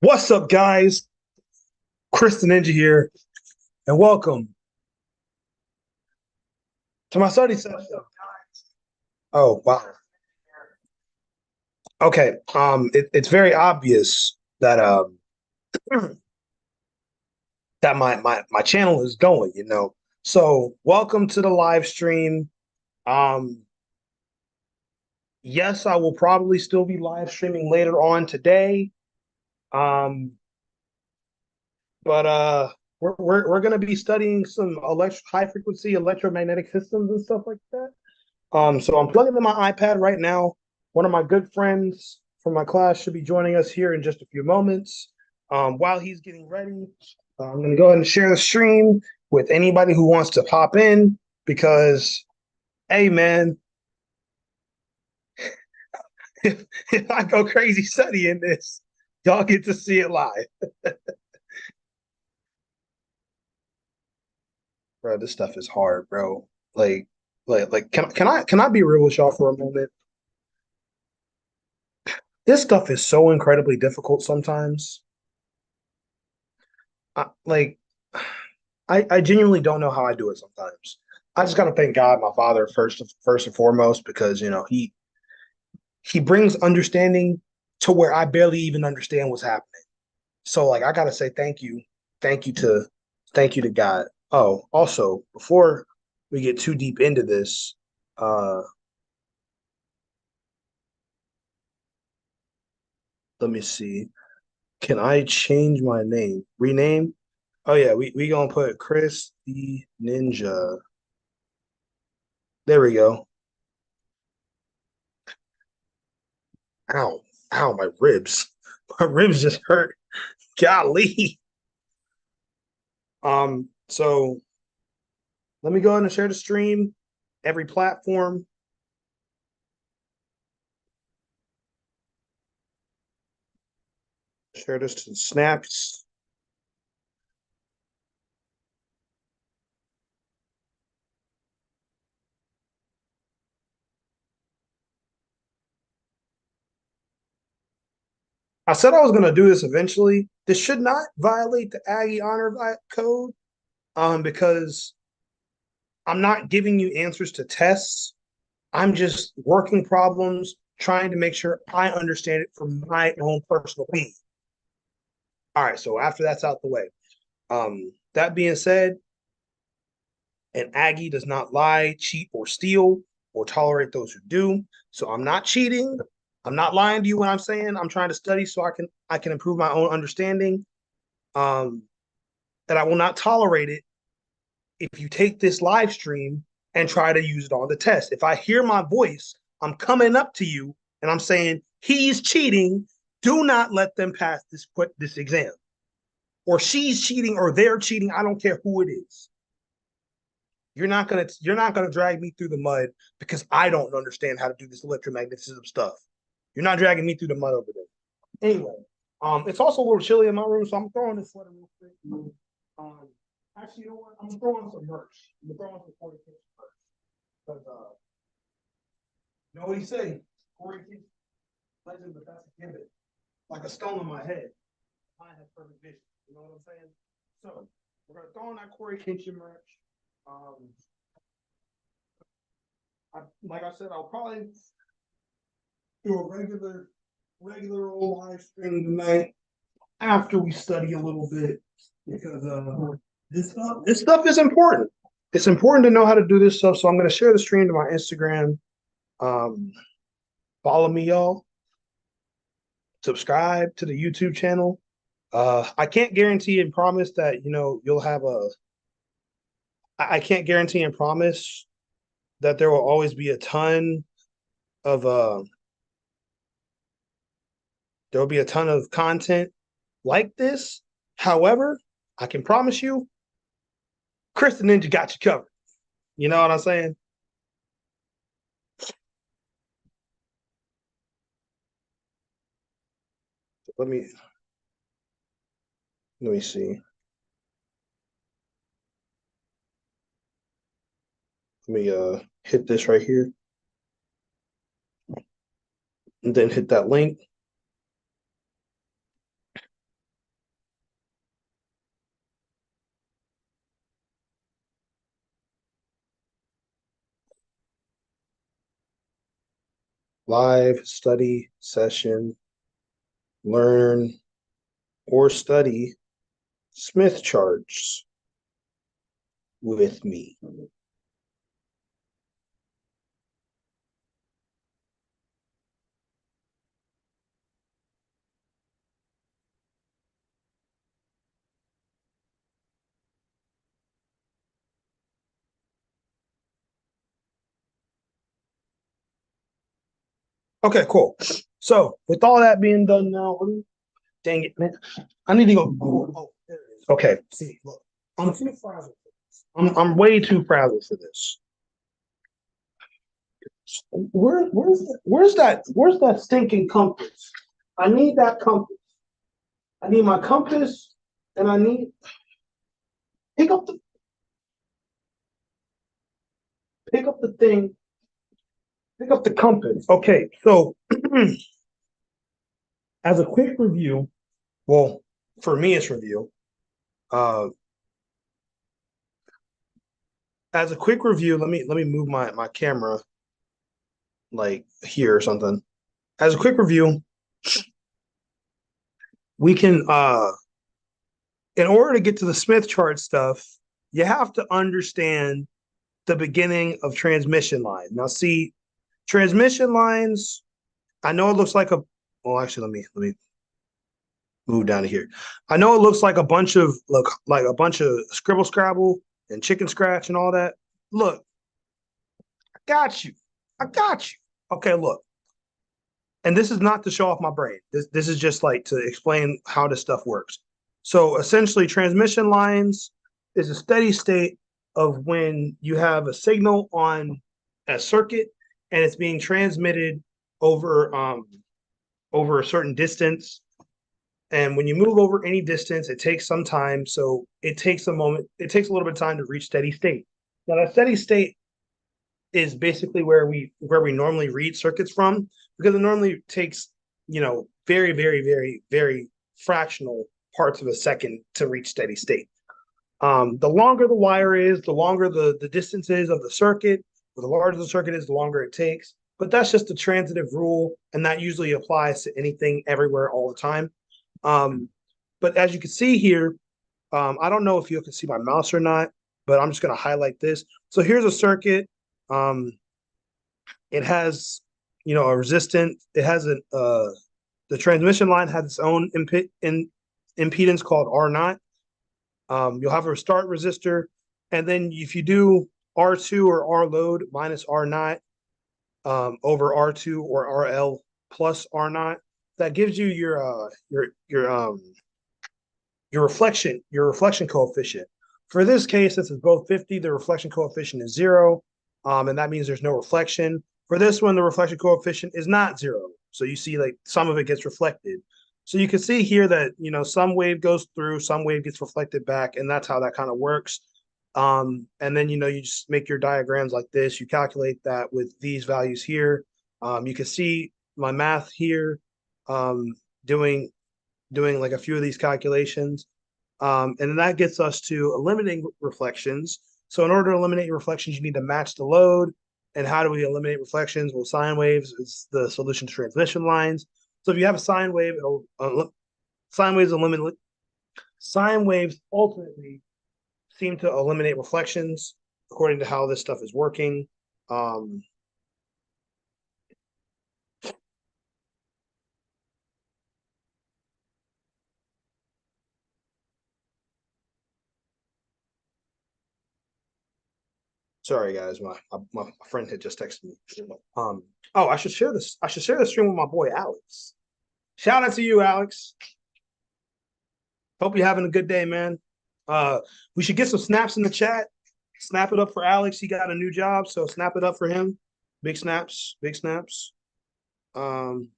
What's up, guys? Chris the Ninja here, and welcome to my study session. Oh, wow. Okay. It's very obvious that that my channel is going. So welcome to the live stream. Um, yes, I will probably still be live streaming later on today. Um, but we're gonna be studying some high frequency electromagnetic systems and stuff like that. So I'm plugging in my iPad right now. One of my good friends from my class should be joining us here in just a few moments. While he's getting ready, I'm going to go ahead and share the stream with anybody who wants to pop in because, hey, man, if I go crazy studying this, y'all get to see it live. Bro, this stuff is hard, bro. Can I be real with y'all for a moment? This stuff is so incredibly difficult sometimes. Like I genuinely don't know how I do it sometimes. I just gotta thank God, my father first and foremost, because he brings understanding to where I barely even understand what's happening. So like I gotta say thank you to thank you to God. Oh, also before we get too deep into this, uh, let me see. Can I change my name? Rename? Oh yeah, we gonna put Chris the Ninja. There we go. Ow, ow, my ribs. My ribs just hurt. Golly. So let me go ahead and share the stream, every platform. Share this to snaps. I said I was going to do this eventually. This should not violate the Aggie Honor Code, because I'm not giving you answers to tests. I'm just working problems, trying to make sure I understand it from my own personal being. All right, so after that's out the way, that being said, an Aggie does not lie, cheat, or steal, or tolerate those who do. So I'm not cheating. I'm not lying to you when I'm saying I'm trying to study so I can improve my own understanding. Um, that I will not tolerate it if you take this live stream and try to use it on the test. If I hear my voice, I'm coming up to you and I'm saying he's cheating. Do not let them pass this exam, or she's cheating, or they're cheating. I don't care who it is. You're not gonna drag me through the mud because I don't understand how to do this electromagnetism stuff. You're not dragging me through the mud over there. Anyway, it's also a little chilly in my room, so I'm throwing this sweater real quick. Um, actually, you know what? I'm throwing some merch. I'm throwing some 40 merch because you know what he say? 40 legend, but that's a given. Like a stone in my head. Mine has perfect vision. You know what I'm saying? So we're gonna throw in that Corey Kinshin merch. Um, like I said, I'll probably do a regular old live stream tonight after we study a little bit because this stuff is important. It's important to know how to do this stuff. So I'm going to share the stream to my Instagram. Um, Follow me, y'all. Subscribe to the YouTube channel. I can't guarantee and promise that you'll have a. I can't guarantee and promise that there will always be a ton of there will be a ton of content like this. However, I can promise you, Chris the Ninja got you covered. You know what I'm saying? Let me let me see. Let me hit this right here and then hit that link. live study session, learn or study Smith charts with me. Okay, cool. So with all that being done now, dang it, man. I need to go. Oh, there it is. Okay. See, look. I'm too frazzled. I'm way too frazzled for this. Where's that stinking compass? I need that compass. I need my compass and I need pick up the pick up the thing, pick up the compass. Okay, so as a quick review, well, for me it's review. Uh as a quick review, let me move my camera like here or something. As a quick review, we can in order to get to the Smith chart stuff, you have to understand the beginning of transmission line. Now, see, transmission lines. I know it looks like a. Well, actually, let me move down to here. I know it looks like a bunch of like a bunch of scribble scrabble and chicken scratch and all that. Look, I got you. I got you. Okay, look. And this is not to show off my brain. This is just like to explain how this stuff works. So essentially, transmission lines is a steady state of when you have a signal on a circuit and it's being transmitted over over a certain distance. And when you move over any distance, it takes some time. So it takes a moment. It takes a little bit of time to reach steady state. Now, that steady state is basically where we normally read circuits from because it normally takes very fractional parts of a second to reach steady state. The longer the wire is, the longer the distance is of the circuit, or the larger the circuit is, the longer it takes. But that's just a transitive rule, and that usually applies to anything everywhere all the time. Um, but as you can see here, I don't know if you can see my mouse or not, but I'm just going to highlight this. So here's a circuit. Um, it has, a resistant. It has the transmission line has its own impedance called R naught. You'll have a start resistor, and then if you do R2 or R load minus R naught over R2 or RL plus R naught, that gives you your reflection coefficient. For this case, this is both 50, the reflection coefficient is 0, and that means there's no reflection. For this one, the reflection coefficient is not 0. So you see like some of it gets reflected. So you can see here that, some wave goes through, some wave gets reflected back, and that's how that kind of works. And then, you just make your diagrams like this. You calculate that with these values here. You can see my math here doing like a few of these calculations. And then that gets us to eliminating reflections. So in order to eliminate reflections, you need to match the load. And how do we eliminate reflections? Well, sine waves is the solution to transmission lines. So if you have a sine wave, sine waves eliminate. Sine waves ultimately seem to eliminate reflections according to how this stuff is working. Um, Sorry, guys, my friend had just texted me. Um, oh, I should share this. I should share this stream with my boy Alex. Shout out to you, Alex. Hope you're having a good day, man. Uh, we should get some snaps in the chat. Snap it up for Alex. He got a new job, so snap it up for him. Big snaps, big snaps. Um,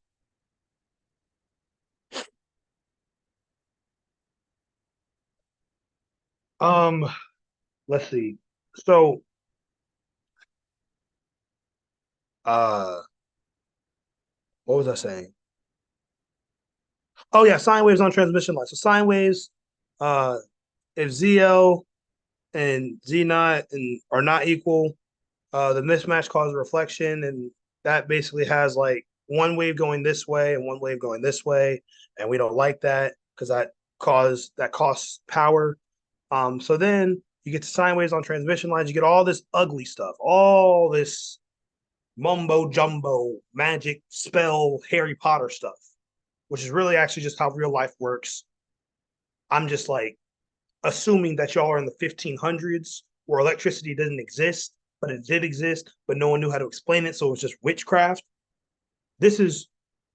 um, let's see. So, uh, what was I saying? Oh yeah, sine waves on transmission line. So sine waves, uh, if ZL and Z naught and are not equal, the mismatch causes reflection, and that basically has like one wave going this way and one wave going this way, and we don't like that because that costs power. So then you get the sine waves on transmission lines. You get all this ugly stuff, all this mumbo jumbo, magic spell, Harry Potter stuff, which is really actually just how real life works. I'm just like assuming that y'all are in the 1500s where electricity didn't exist, but it did exist, but no one knew how to explain it. So it was just witchcraft. This is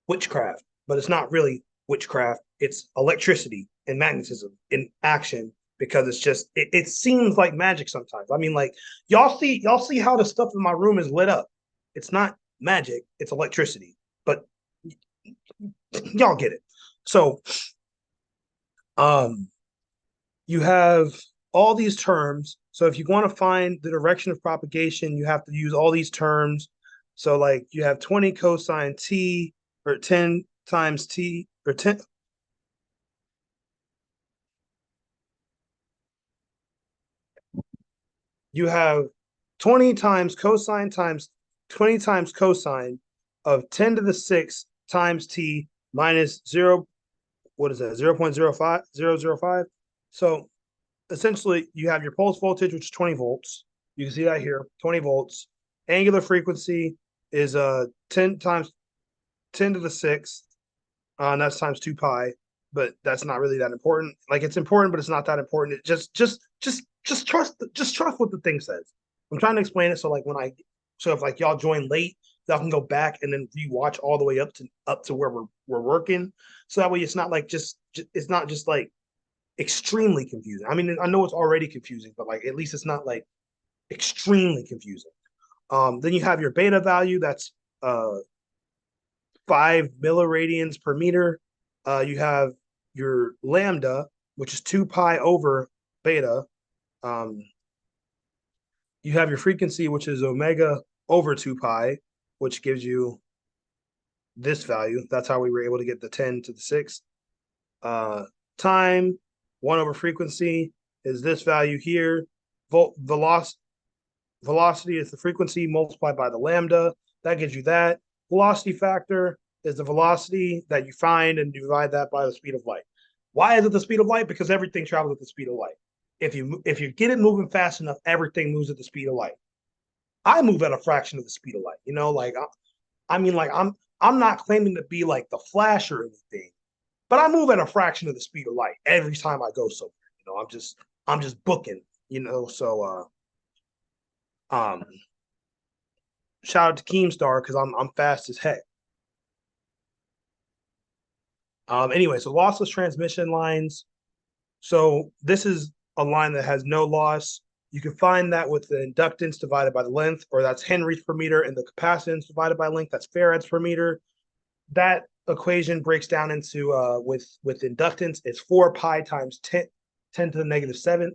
witchcraft, but it's not really witchcraft. It's electricity and magnetism in action because it seems like magic sometimes. I mean, like y'all see how the stuff in my room is lit up. It's not magic, it's electricity. But y'all get it. So um you have all these terms. So if you want to find the direction of propagation, you have to use all these terms. So like you have 20 cosine t or 10 times t or 10. You have 20 times cosine of 10 to the 6 times t minus 0. What is that? 0.05. So essentially you have your pulse voltage, which is 20 volts. You can see that here, 20 volts. Angular frequency is 10 times 10 to the 6, and that's times 2 pi, but that's not really that important. Like it's important, but it's not that important. It just trust what the thing says. I'm trying to explain it so like so if like y'all join late, y'all can go back and then rewatch all the way up to where we're working. So that way it's not like it's not just like extremely confusing. I mean, I know it's already confusing, but like at least it's not like extremely confusing. Then you have your beta value. That's 5 milliradians per meter. You have your lambda, which is 2 pi over beta. Um, you have your frequency, which is omega over 2 pi, which gives you this value. That's how we were able to get the 10 to the 6. Uh, Time, 1 over frequency is this value here. Velocity is the frequency multiplied by the lambda. That gives you that. Velocity factor is the velocity that you find and divide that by the speed of light. Why is it the speed of light? Because everything travels at the speed of light. If you get it moving fast enough, everything moves at the speed of light. I move at a fraction of the speed of light. Like I mean, like I'm not claiming to be like the Flash or anything, but I move at a fraction of the speed of light every time I go somewhere. I'm just booking. So shout out to Keemstar because I'm fast as heck. Anyway, so lossless transmission lines. So this is a line that has no loss. You can find that with the inductance divided by the length, or that's henries per meter, and the capacitance divided by length, that's farads per meter. That equation breaks down into with inductance, it's 4 pi times 10 to the negative 7.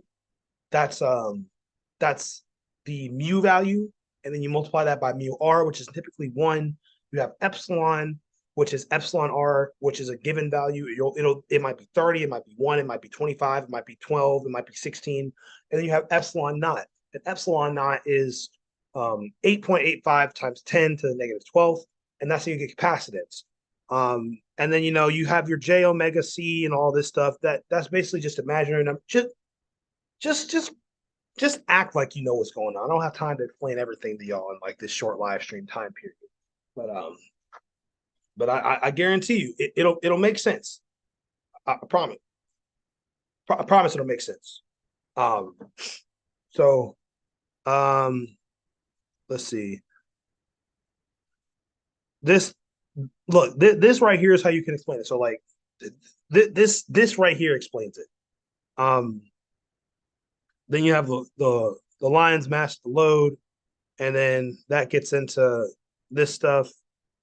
That's the mu value, and then you multiply that by mu r, which is typically 1. You have epsilon, which is epsilon r, which is a given value. It might be 30, it might be 1, it might be 25, it might be 12, it might be 16, and then you have epsilon naught. And epsilon naught is 8.85 times 10 to the negative 12th, and that's how you get capacitance. And then you have your j omega c and all this stuff. That's basically just imaginary number. Just just just act like you know what's going on. I don't have time to explain everything to y'all in like this short live stream time period. But I guarantee you it'll make sense. I promise. I promise it'll make sense. Um, so um, let's see. This this right here is how you can explain it. So like this right here explains it. Um, then you have the lines match the load, and then that gets into this stuff.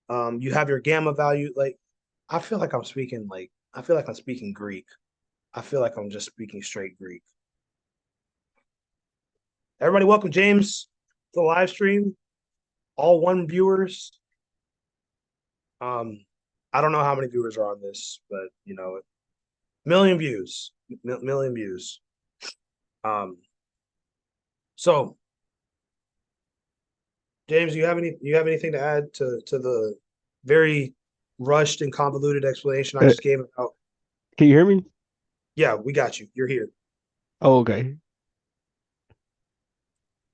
You have your gamma value. Like I feel like I'm speaking Greek. I feel like I'm just speaking straight Greek. Everybody, welcome James to the live stream. All one viewers. Um, I don't know how many viewers are on this, but million views, million views. Um, so James, you have anything to add to the very rushed and convoluted explanation I Uh, just gave about? can you hear me? Yeah, we got you. You're here. Oh, okay.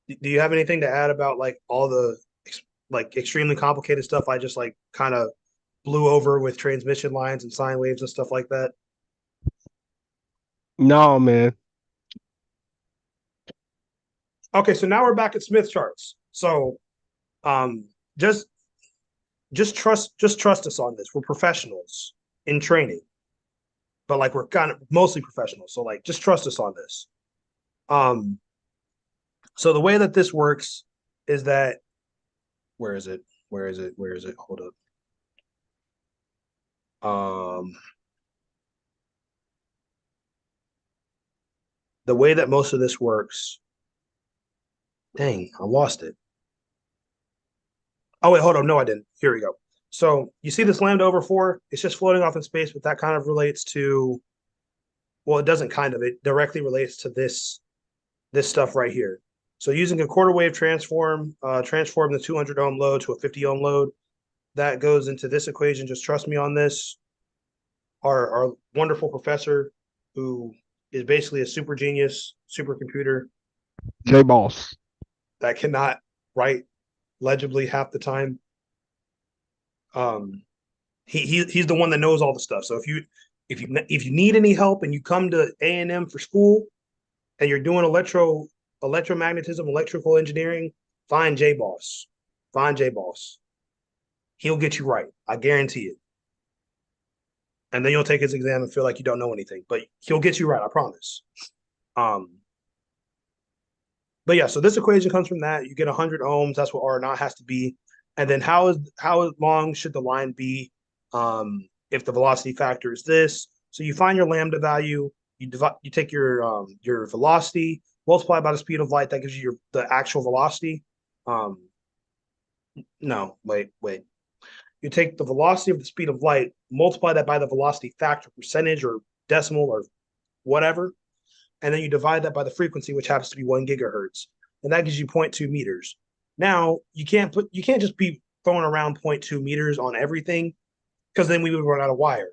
Do you have anything to add about like all the like extremely complicated stuff I just like kind of blew over with transmission lines and sine waves and stuff like that? No, man. Okay, so now we're back at Smith charts. So um just just trust us on this. We're professionals in training, but like we're kind of mostly professionals. So like just trust us on this. Um so the way that this works is that where is it? Where is it? Where is it? Hold up. The way that most of this works, dang, I lost it. Oh wait, hold on. No, I didn't. Here we go. So you see this lambda over four? It's just floating off in space, but that kind of relates to, well, it doesn't kind of, it directly relates to this stuff right here. So using a quarter wave transform the 200 ohm load to a 50 ohm load. That goes into this equation. Just trust me on this. Our wonderful professor, who is basically a super genius, supercomputer J Boss. that cannot write legibly half the time. Um, he's the one that knows all the stuff. So if you need any help and you come to A&M for school and you're doing electromagnetism, electrical engineering, find J Boss. Find J Boss. He'll get you right. I guarantee it. And then you'll take his exam and feel like you don't know anything, but he'll get you right. I promise. Um, but yeah, so this equation comes from that. You get 100 ohms. That's what R naught has to be. And then how long should the line be if the velocity factor is this? So you find your lambda value. You take your velocity, multiply by the speed of light. That gives you the actual velocity. Um, no, wait. You take the velocity of the speed of light, multiply that by the velocity factor percentage or decimal or whatever, and then you divide that by the frequency, which happens to be 1 gigahertz, and that gives you zero point 0.2 meters. Now you can't just be throwing around zero point 0.2 meters on everything because then we would run out of wire.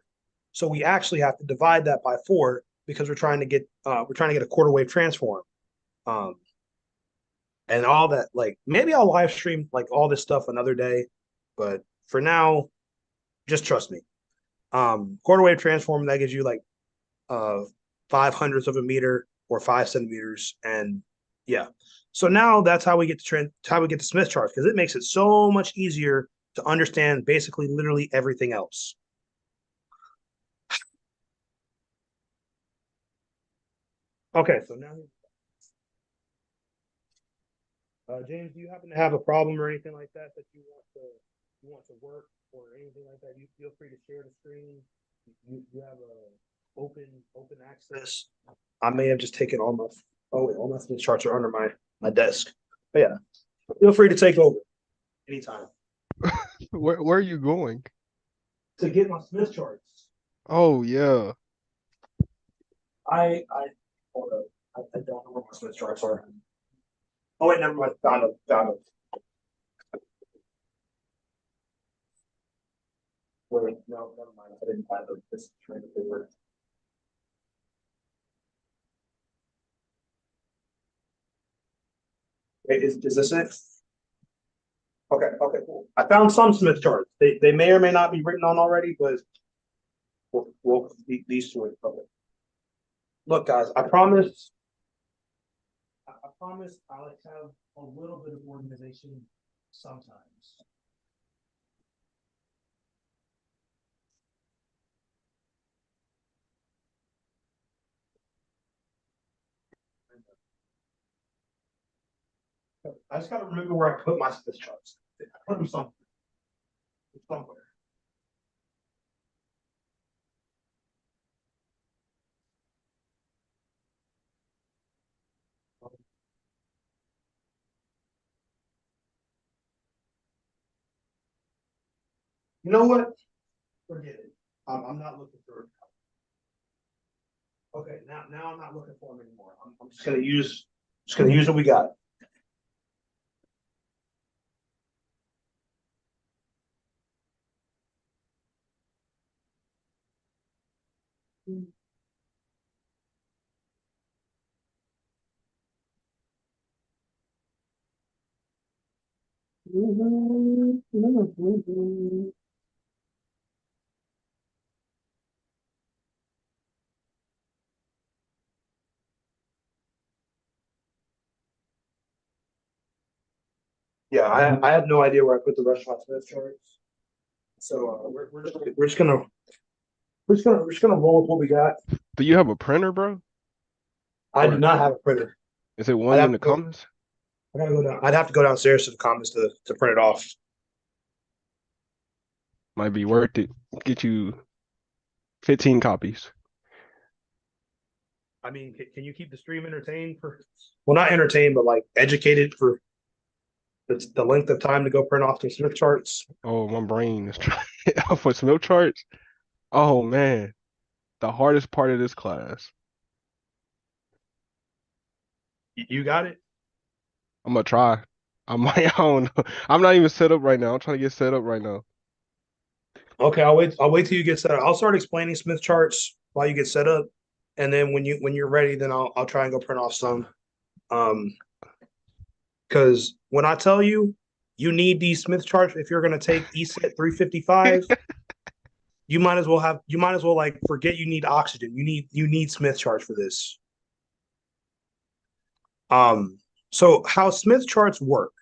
So we actually have to divide that by four because we're trying to get a quarter wave transform, um, and all that. Like maybe I'll live stream like all this stuff another day, but for now, just trust me. Quarter wave transform that gives you like 5 hundredths of a meter or 5 centimeters, and yeah. So now that's how we get to Smith charts because it makes it so much easier to understand basically literally everything else. Okay, so now, James, do you happen to have a problem or anything like that that you want to work or anything like that? You feel free to share the screen. You have a open access. I may have just taken all my all my Smith charts are under my desk. But yeah, feel free to take over anytime Where are you going? to get my Smith charts. Oh, yeah. I hold up. I don't know where my Smith charts are. Oh wait, never mind. Found them. Found them. Wait, no, never mind. I didn't find them. This train of paper. Wait, is this it? Okay, okay, cool. I found some Smith charts. They may or may not be written on already, but these two are public. Look, guys, I promise I like to have a little bit of organization sometimes. I just got to remember where I put my Smith charts. I put them somewhere. You know what? Forget it. I'm not looking for it. Okay, now I'm not looking for them anymore. I'm just gonna use what we got. Yeah, I had no idea where I put the restaurant Smith charts. So we're just gonna roll with what we got. Do you have a printer, bro? I do Or not have a printer. is it I'd one in have the to go. comments? I gotta go down. I'd have to go downstairs to the comments to print it off. Might be worth it. Get you 15 copies. I mean, can you keep the stream entertained for? Well, not entertained, but like educated for the length of time to go print off some Smith charts. Oh, my brain is trying for snow charts. Oh man, the hardest part of this class. You got it. I'm gonna try. I might, I don't know. I'm not even set up right now. I'm trying to get set up right now. Okay, I'll wait. I'll wait till you get set up. I'll start explaining Smith charts while you get set up, and then when you're ready, then I'll try and go print off some. Um, because when I tell you you need these Smith charts if you're going to take ESET 355, you might as well like forget you need oxygen. You need Smith charts for this. Um, so how Smith charts work,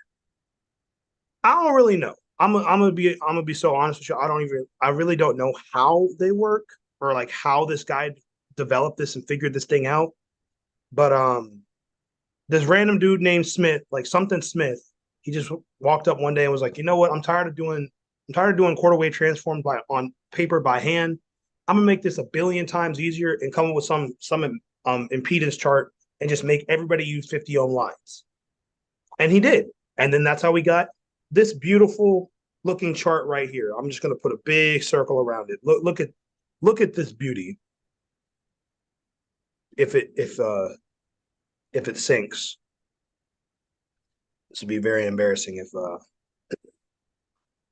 I don't really know. I'm gonna be so honest with you. I really don't know how they work or like how this guy developed this and figured this thing out. But this random dude named Smith, like something Smith, he just walked up one day and was like, you know what? I'm tired of doing quarter wave transforms by on paper by hand. I'm gonna make this a billion times easier and come up with some impedance chart and just make everybody use 50 ohm lines. And he did. And then that's how we got this beautiful looking chart right here. I'm just gonna put a big circle around it. Look at this beauty. If it if it sinks, this would be very embarrassing if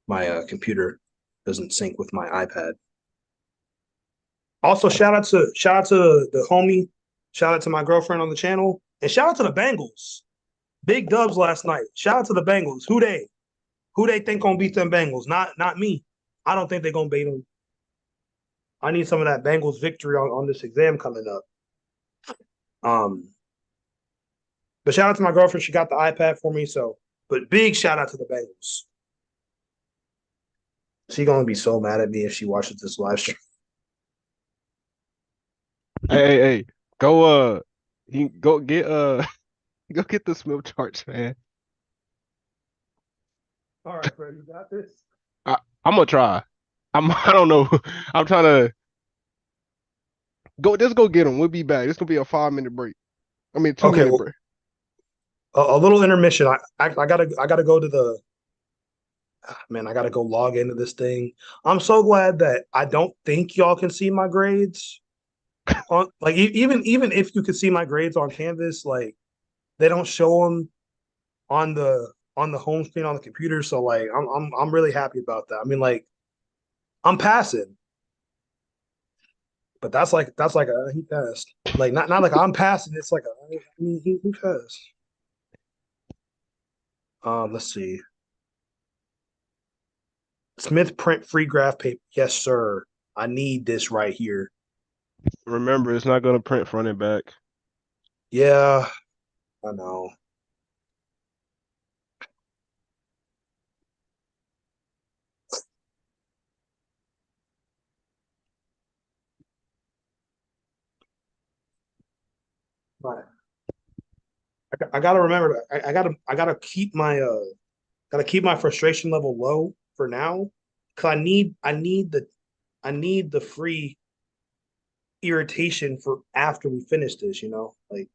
my computer doesn't sync with my iPad. Also, shout out to the homie, shout out to my girlfriend on the channel, and shout out to the Bengals. Big dubs last night. Shout out to the Bengals. Who they think gonna beat them Bengals? Not me. I don't think they're gonna beat them. I need some of that Bengals victory on this exam coming up. Um, but shout out to my girlfriend. She got the iPad for me. So, but big shout out to the Bengals. She gonna be so mad at me if she watches this live stream. Hey, go you go get go get the Smith charts, man. All right, bro, you got this. I I'm gonna try. I don't know. I'm trying to go. Just go get them. We'll be back. It's gonna be a 5 minute break. I mean, two Okay, minute well, break. a little intermission. I gotta go to the man. I gotta go log into this thing. I'm so glad that I don't think y'all can see my grades on like even if you could see my grades on Canvas, like they don't show them on the home screen on the computer. So like I'm really happy about that. I mean like I'm passing, but that's like a he passed. Like not like I'm passing. It's like a I mean he passed. Let's see. Smith print free graph paper. Yes, sir. I need this right here. Remember, it's not gonna print front and back. Yeah, I know. But I gotta remember. I gotta keep my frustration level low for now. Cause I need the free irritation for after we finish this. You know, like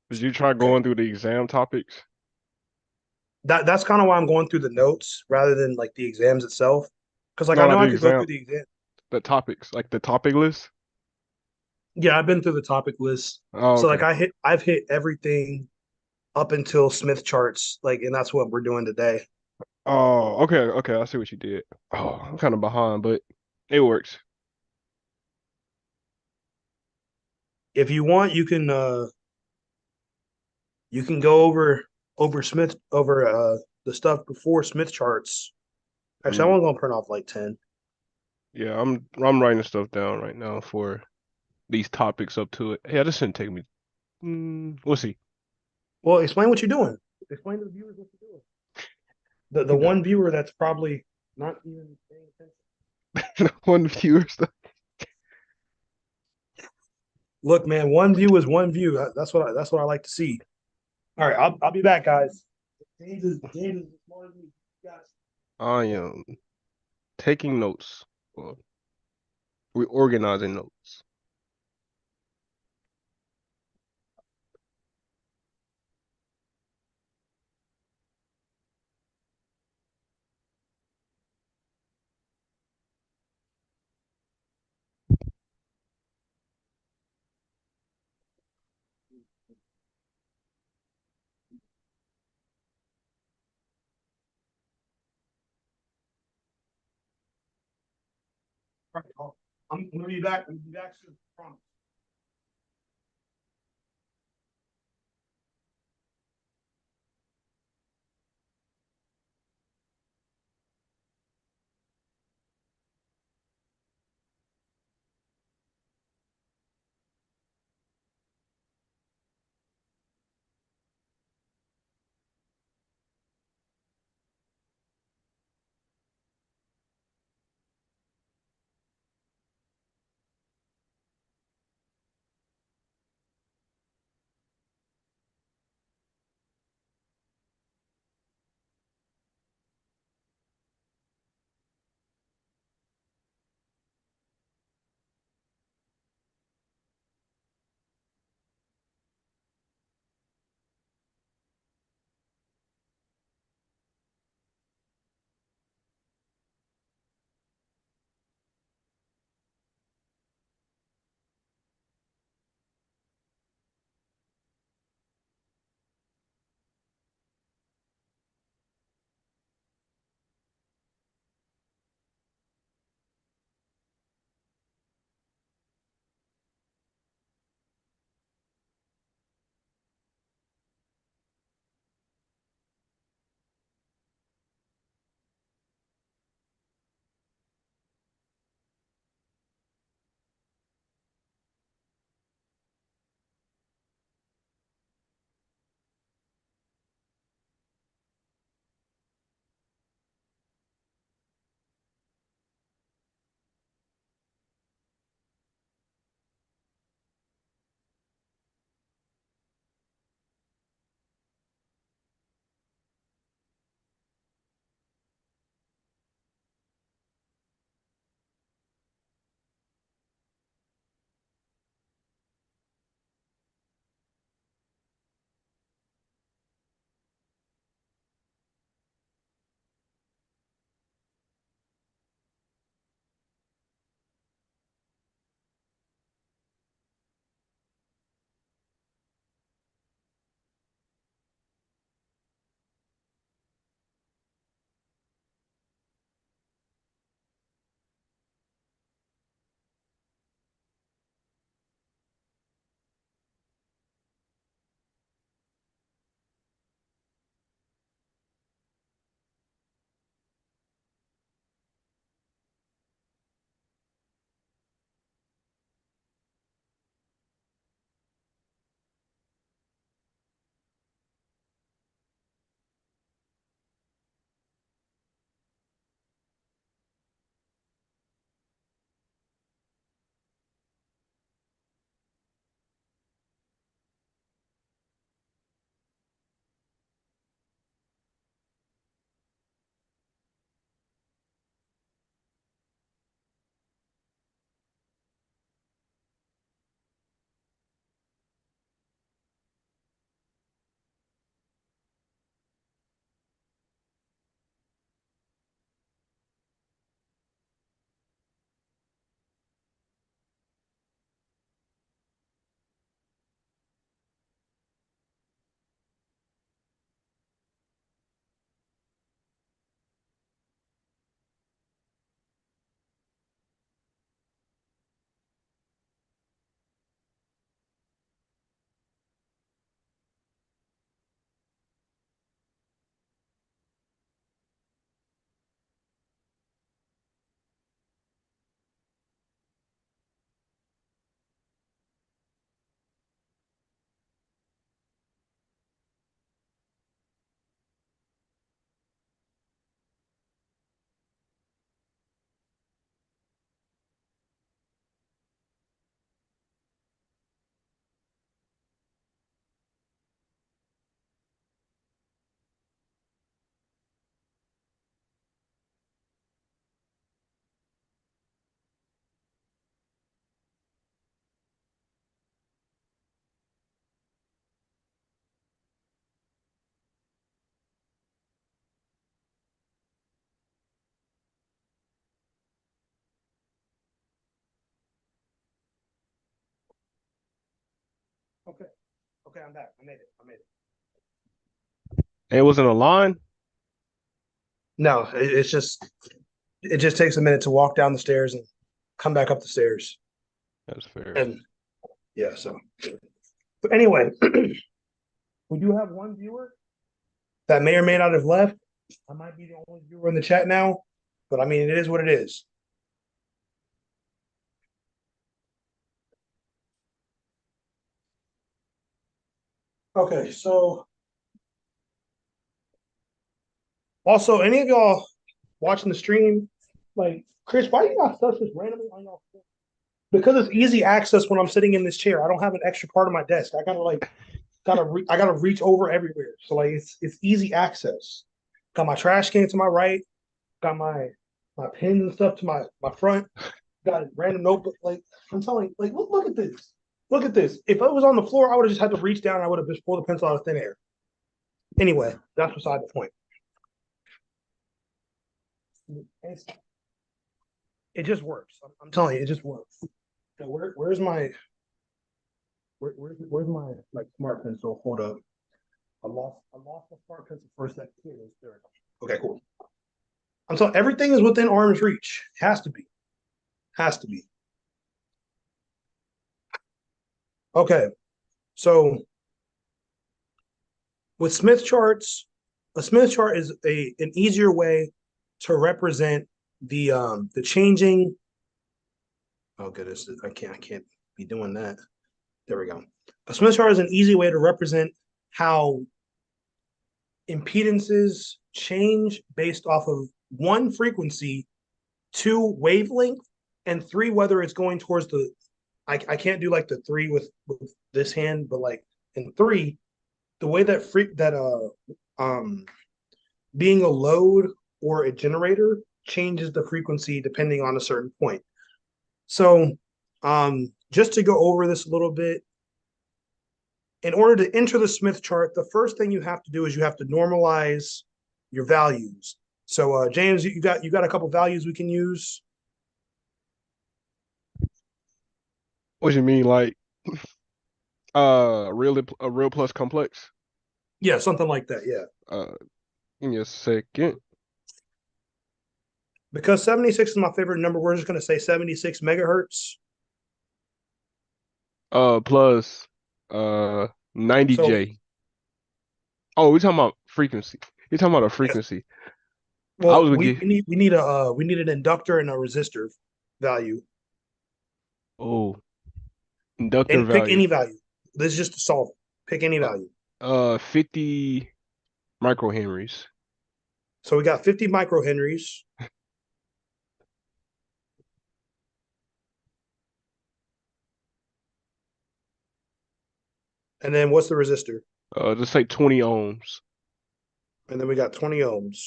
Did you try okay, going through the exam topics? that's kind of why I'm going through the notes rather than like the exams itself. Cause like No, I not know the I could go exam. through the exam. The topics, like the topic list. Yeah, I've been through the topic list. Oh, So like okay. I've hit everything up until Smith charts, like, and that's what we're doing today. Oh, okay, okay. I see what you did. Oh, I'm kind of behind, but it works. If you want, you can go over. over Smith over the stuff before Smith charts. Actually, I'm Mm, only gonna print off like 10. yeah, I'm writing stuff down right now for these topics up to it. Yeah, this shouldn't take me. We'll see. Well, explain what you're doing. Explain to the viewers what you're doing. The The one viewer that's probably not even paying attention. one viewer stuff. Look, man, one view is one view. That's what I like to see. All right, I'll be back, guys. James is smarter than me. Guys. I am taking notes. Well, reorganizing notes. All right, I'm gonna be back. I'm gonna be back soon. Promise. Okay. Okay, I'm back. I made it. I made it. It wasn't a line. No, it just takes a minute to walk down the stairs and come back up the stairs. That's fair. And yeah, so but anyway, we do have one viewer that may or may not have left. I might be the only viewer in the chat now, but I mean it is what it is. Okay, so also any of y'all watching the stream, like Chris, why you got stuff just randomly on y'all phone? Because it's easy access when I'm sitting in this chair. I don't have an extra part of my desk. I gotta like I gotta reach over everywhere. So like it's easy access. Got my trash can to my right, got my pins and stuff to my front, got a random notebook. Like I'm telling you, like look at this. Look at this. If it was on the floor, I would have just had to reach down and I would have just pulled the pencil out of thin air. Anyway, that's beside the point. It just works. I'm telling you, it just works. So where's my where's my like smart pencil? Hold up. I lost the smart pencil for a second. Here it is. There it goes. Okay, cool. I'm telling everything is within arm's reach. Has to be. Has to be. Okay. So with Smith charts, a Smith chart is an easier way to represent the changing. Oh goodness, I can't be doing that. There we go. A Smith chart is an easy way to represent how impedances change based off of one frequency, two wavelength, and three whether it's going towards the. I can't do like the three with this hand, but like in three, the way that being a load or a generator changes the frequency depending on a certain point. So just to go over this a little bit, in order to enter the Smith chart, the first thing you have to do is you have to normalize your values. So James, you got a couple values we can use. What you mean, like a real plus complex? Yeah, something like that. Yeah, Uh, Give me a second. because 76 is my favorite number. We're just going to say 76 megahertz. Plus So 90J. Oh, we're talking about frequency. You're talking about a yes, frequency. I well was gonna get. we need an inductor and a resistor value, Oh, inductor and pick value. any value. This is just to solve it. Pick any Uh, value. 50 microhenries. So we got 50 microhenries. And then what's the resistor? Just say 20 ohms. And then we got 20 ohms.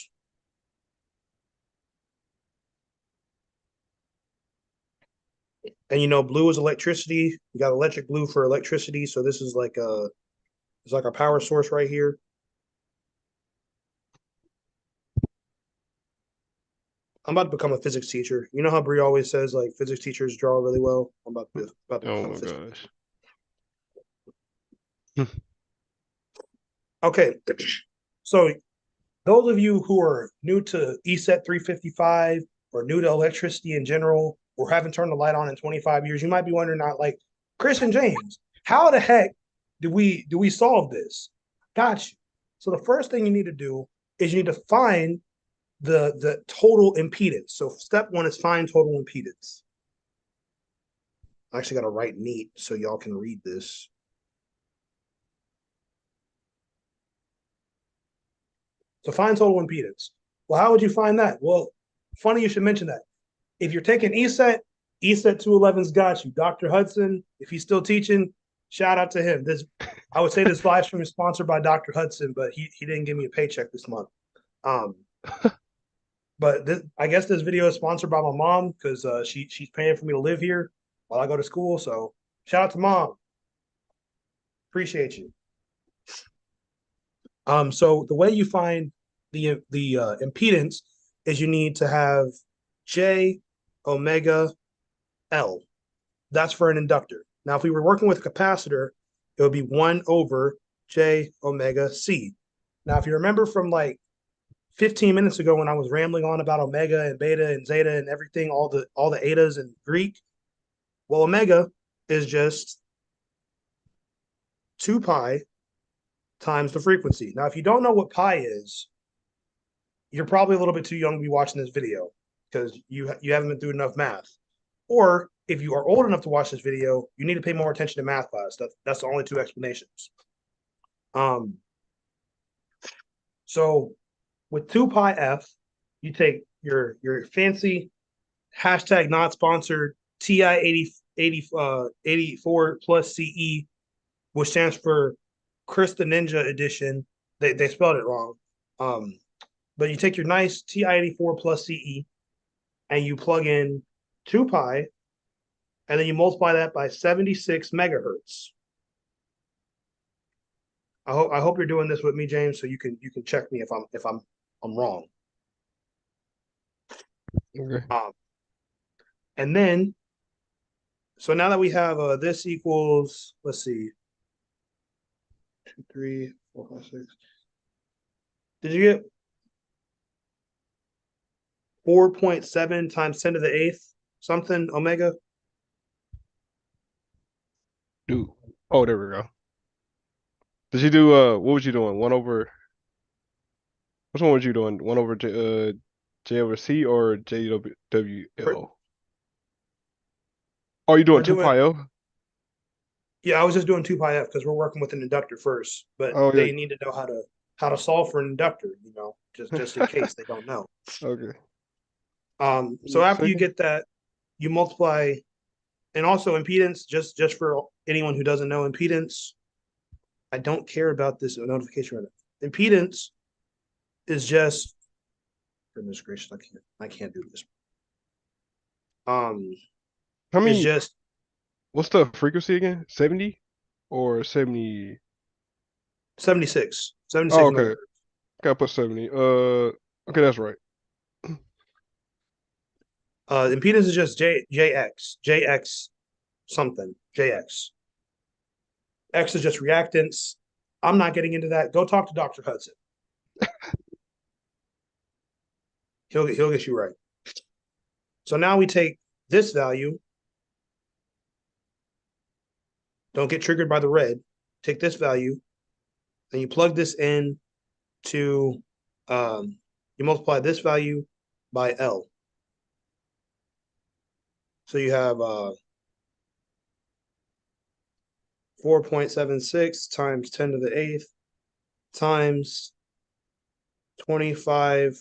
And you know, blue is electricity. We got electric blue for electricity. So this is like it's like our power source right here. I'm about to become a physics teacher. You know how Bree always says like physics teachers draw really well? I'm about to Oh become a my physics. gosh. Okay. So those of you who are new to ESET 355 or new to electricity in general or haven't turned the light on in 25 years, you might be wondering not like Chris and James, how the heck do we solve this? Got you. So the first thing you need to do is you need to find the total impedance. So step one is find total impedance. I actually got to write neat so y'all can read this. So find total impedance. Well, how would you find that? Well, funny you should mention that. If you're taking ESET, ESET 211's got you. Dr. Hudson, if he's still teaching, shout out to him. This I would say this live stream is sponsored by Dr. Hudson, but he didn't give me a paycheck this month. Um, but I guess this video is sponsored by my mom because she's paying for me to live here while I go to school. So shout out to mom. Appreciate you. So the way you find the impedance is you need to have J omega L. That's for an inductor. Now, if we were working with a capacitor, it would be 1 over J omega C. Now, if you remember from like 15 minutes ago when I was rambling on about omega and beta and zeta and everything, all the etas in Greek, well, omega is just 2 pi times the frequency. Now, if you don't know what pi is, you're probably a little bit too young to be watching this video because you haven't been through enough math. Or if you are old enough to watch this video, you need to pay more attention to math class. That's the only two explanations. Um, so with 2 pi f, you take your fancy hashtag not sponsored TI 84 plus CE, which stands for Chris the Ninja Edition. They spelled it wrong. Um, but you take your nice TI 84 plus CE and you plug in 2 pi, and then you multiply that by 76 megahertz. I hope you're doing this with me, James, so you can check me if I'm wrong. Okay. And then so now that we have this equals, let's see, 2, 3, 4, 5, 6. Did you get 4.7 times 10 to the eighth something omega? Dude. Oh, there we go. Did you do what was you doing? One over which one was you doing? One over J over C or We're, JWL? Oh, you we're doing two doing pi L? Yeah, I was just doing 2 pi f because we're working with an inductor first, but Oh they need to know how to solve for an inductor, just in yeah. case they don't know. Okay. So Give me a after you second. get that, you multiply, and also impedance, just for anyone who doesn't know impedance, I don't care about this notification right now. Impedance is just, goodness gracious, I can't do this. Um, How it's many just what's the frequency again? 70 or 70? 76, Oh, 76 okay. megahertz. Gotta put 70. Okay, that's right. Impedance is just JX something, JX. X is just reactance. I'm not getting into that. Go talk to Dr. Hudson. He'll get you right. So now we take this value. Don't get triggered by the red. Take this value, and you plug this in to you multiply this value by L. So you have 4.76 times 10 to the eighth times 25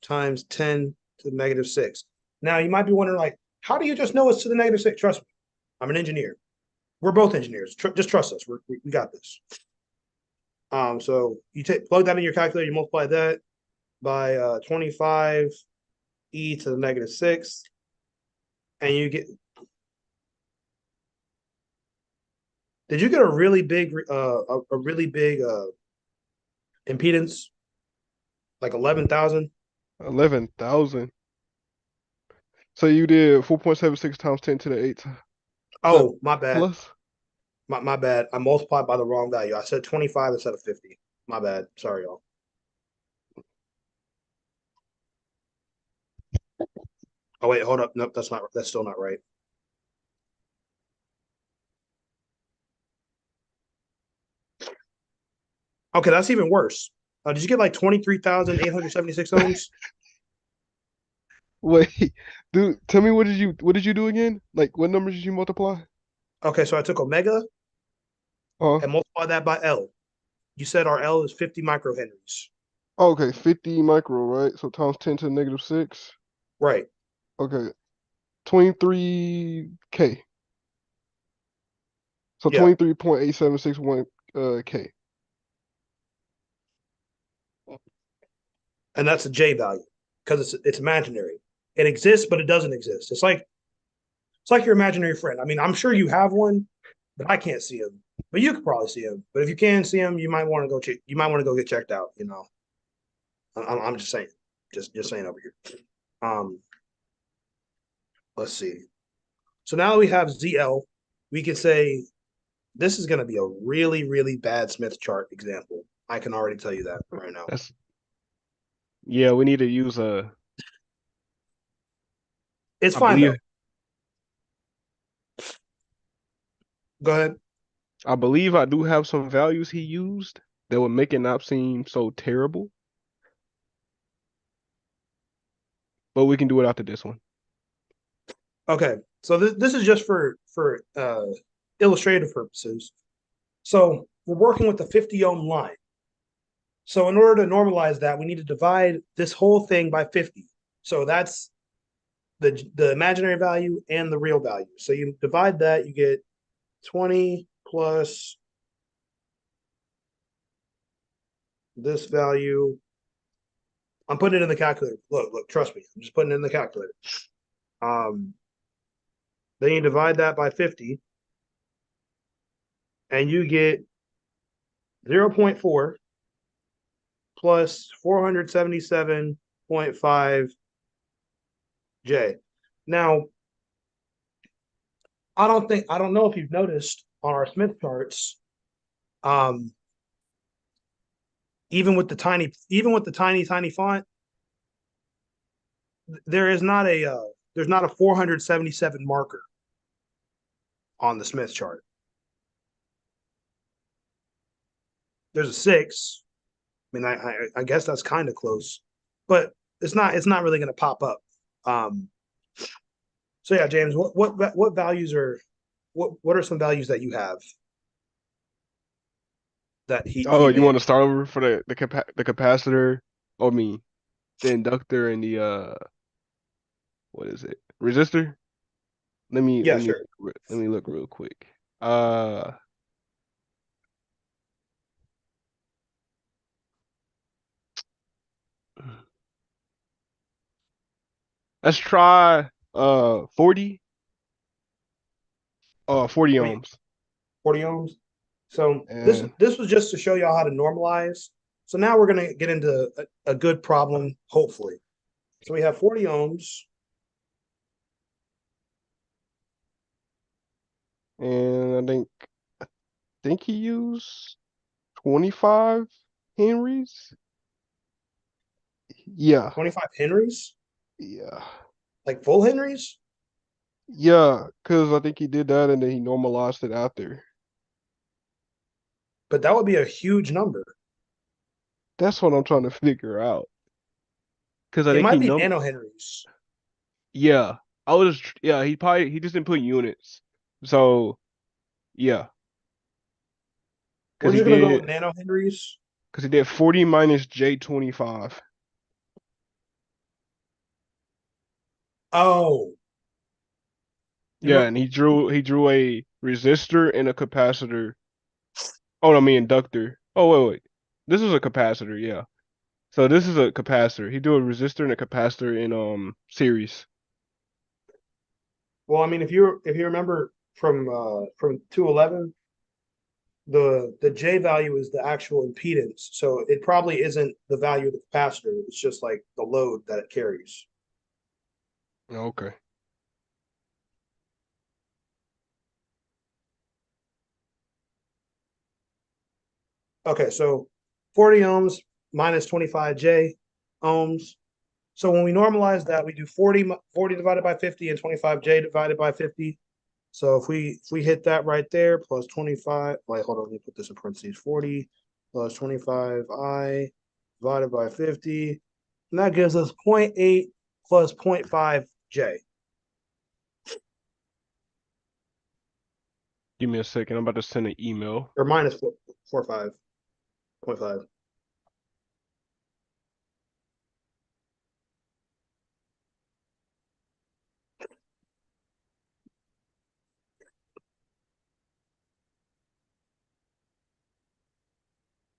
times 10 to the negative 6. Now you might be wondering, like, how do you just know it's to the negative 6? Trust me, I'm an engineer. We're both engineers. Just trust us. We got this. So you plug that in your calculator, you multiply that by 25 e to the negative 6, and you get. Did you get a really big a really big impedance, like 11,000? 11,000. So you did 4.76 times 10 to the 8th. Is that Oh, my bad. plus? My bad. I multiplied by the wrong value. I said 25 instead of 50. My bad. Sorry, y'all. Oh wait, hold up. Nope, that's still not right. Okay, that's even worse. Did you get like 23,876 ohms? Wait, dude, tell me what did you do again? Like what numbers did you multiply? Okay, so I took omega Oh, and multiplied that by L. You said our L is 50 microhenries. okay, 50 micro, right? So times 10 to the negative 6. Right. Okay, 23K. So Yeah. 23.8761 K. And that's a J value because it's imaginary. It exists, but it doesn't exist. It's like your imaginary friend. I mean, I'm sure you have one, but I can't see him. But you could probably see him. But if you can see him, you might want to go check. You might want to go get checked out. I'm just saying, just saying over here. Um, let's see. So now that we have ZL, we can say this is going to be a really, really bad Smith chart example. I can already tell you that right now. That's yeah. We need to use a. It's I fine believe though. Go ahead. I believe I do have some values he used that would make it not seem so terrible, but we can do it after this one. Okay, so this is just for illustrative purposes. So we're working with the 50 ohm line. So in order to normalize that, we need to divide this whole thing by 50. So that's the imaginary value and the real value. So you divide that, you get 20 plus this value. I'm putting it in the calculator. Look, trust me. I'm just putting it in the calculator. Um, then you divide that by 50, and you get 0.4 plus 477.5 J. Now, I don't know if you've noticed on our Smith charts, um, even with the tiny font, there is not a there's not a 477 marker on the Smith chart. There's a 6. I mean, I guess that's kind of close, but it's not really going to pop up. Um, so yeah, James, what values are what are some values that you have that he Oh, you may have? want to start over for the capacitor? I mean, the inductor and the what is it? Resistor? Yeah, sure. Let me look real quick. Uh, let's try 40 40 40, ohms. 40 ohms. So And this was just to show y'all how to normalize. So now we're gonna get into a good problem, hopefully. So we have 40 ohms. I think he used 25 Henrys. Yeah. 25 Henrys, Yeah. like full Henrys, Yeah, because I think he did that and then he normalized it after. but that would be a huge number. That's what I'm trying to figure out. Because I It think might he be num nano Henrys. yeah. Yeah, he just didn't put units. So yeah, because We're he just gonna go did with nano Henrys. 40 minus J25. Oh, you Yeah, want and he drew a resistor and a capacitor. Oh, no, I mean inductor. Oh wait. This is a capacitor, yeah. So this is a capacitor. He do a resistor and a capacitor in series. well, I mean, if you remember from 211, the J value is the actual impedance. So it probably isn't the value of the capacitor. It's just like the load that it carries. Okay. Okay, so 40 ohms minus 25 J ohms. So when we normalize that, we do 40 divided by 50 and 25 J divided by 50. So if we hit that right there, plus 25, wait, hold on, let me put this in parentheses, 40 plus 25 I divided by 50. And that gives us zero point 0.8 plus zero point 0.5 J, Give me a second. I'm about to send an email. or minus 4.5.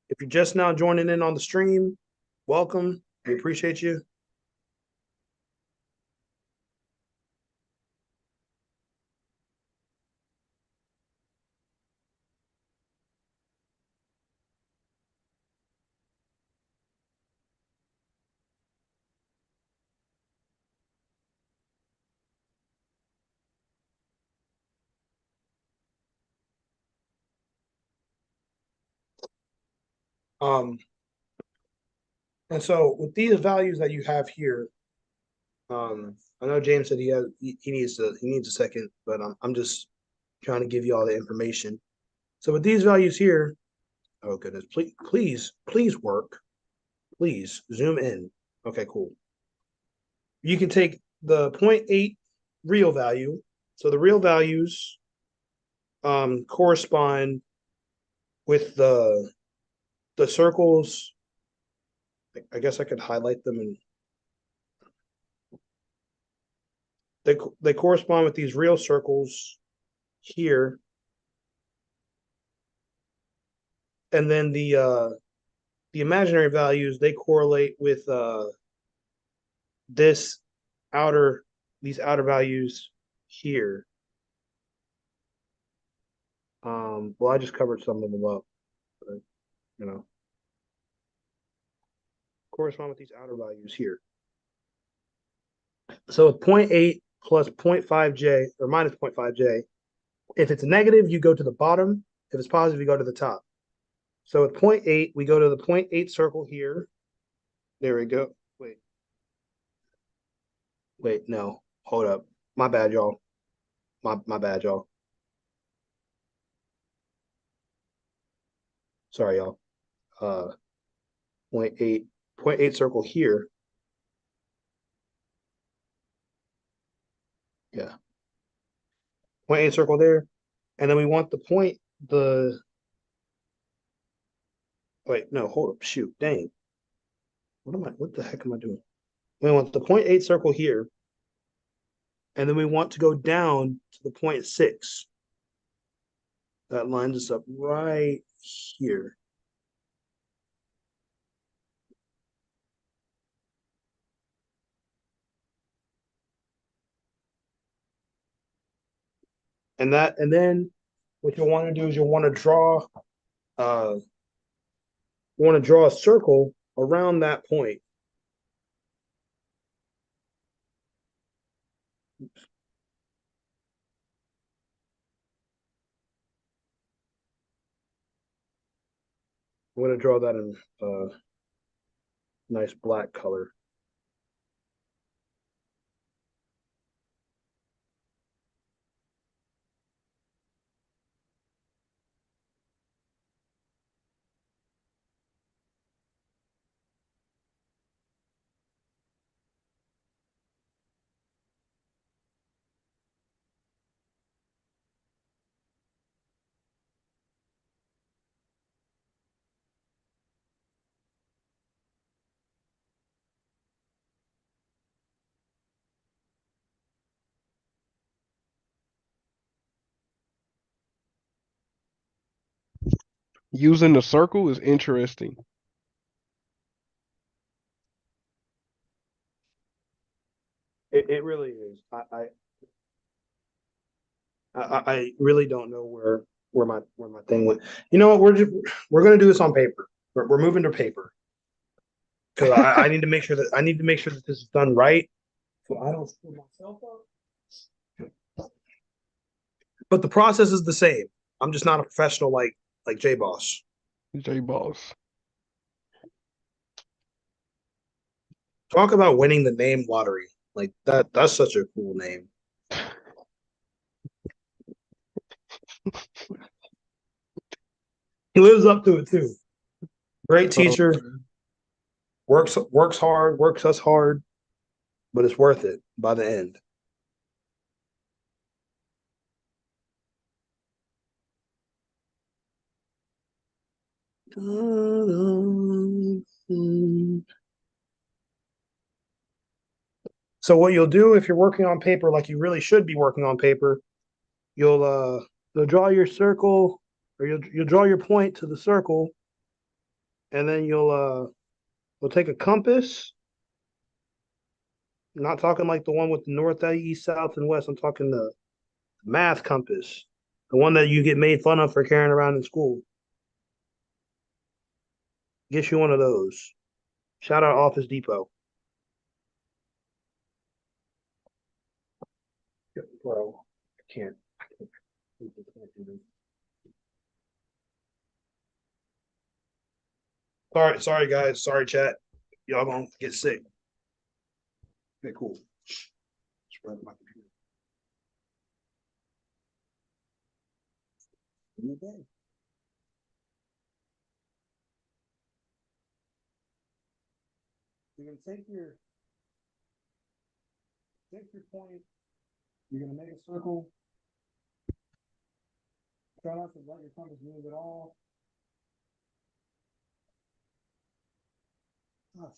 If you're just now joining in on the stream, welcome. We appreciate you. Um, and so with these values that you have here, I know James said he needs a second, but I'm just trying to give you all the information. So with these values here, oh goodness, please work. Please zoom in. Okay, cool. You can take the zero point 0.8 real value. So the real values correspond with the circles. I guess I could highlight them, and they correspond with these real circles here, and then the imaginary values, they correlate with this outer these outer values here. Well, I just covered some of them up, but, you know, correspond with these outer values here. So 0.8 plus 0.5j or minus 0.5j. If it's negative, you go to the bottom. If it's positive, you go to the top. So with 0.8, we go to the 0.8 circle here. There we go. Wait, no, hold up. My bad, y'all. My bad, y'all. Sorry, y'all. Uh, point 0.8 circle here. Yeah, 0.8 circle there, and then we want the wait, no, hold up, shoot, dang, what the heck am I doing? We want the 0.8 circle here, and then we want to go down to the 0.6. That lines us up right here. And then what you'll want to do is you'll want to uh draw a circle around that point. I'm going to draw that in nice black color. Using the circle is interesting. It really is. I really don't know where my thing went. You know what? We're gonna do this on paper. We're moving to paper because I need to make sure that this is done right, so I don't screw myself up. But the process is the same. I'm just not a professional like J Boss. J Boss. Talk about winning the name lottery. Like that's such a cool name. He lives up to it too. Great Oh, teacher, works hard, works us hard, but it's worth it by the end. So what you'll do if you're working on paper, like you really should be working on paper, you'll you'll draw your circle, or you'll draw your point to the circle, and then you'll take a compass. I'm not talking like the one with the north, east, south, and west. I'm talking the math compass, the one that you get made fun of for carrying around in school. Get you one of those. Shout out Office Depot. Bro, I can't. I can't do this. Sorry guys. Sorry chat. Y'all gonna get sick. Okay, cool. Spread my computer. Okay. You're gonna take your point. You're gonna make a circle. Try not to let your compass move at all. Gosh.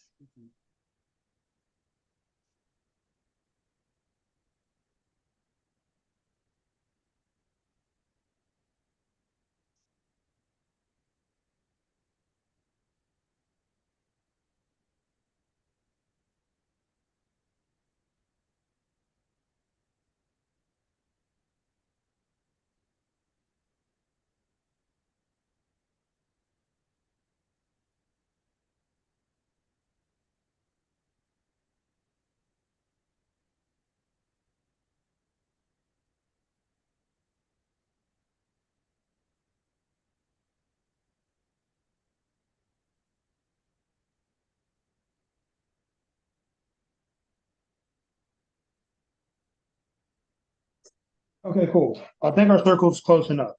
Okay, cool. I think our circle's close enough.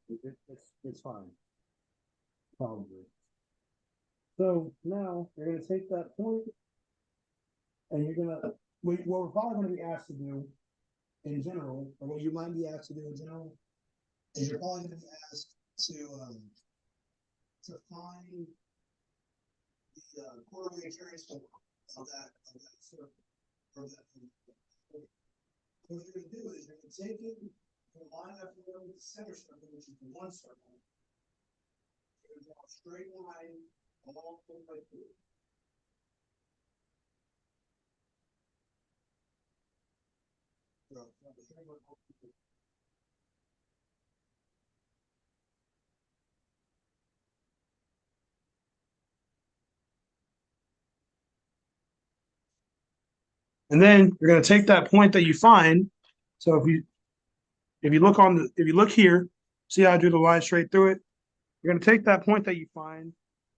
It's fine, probably. So now you're gonna take that point and you're gonna what we're probably gonna be asked to do in general, or what you might be asked to do in general, is you're probably gonna be asked to find the quarterly transform of that circle or that. What you're gonna do is you're gonna take it and line up with the center circle, which is the one circle. You're gonna draw a straight line along the way through. And then you're going to take that point that you find. So if you look here, see how I drew the line straight through it. You're going to take that point that you find.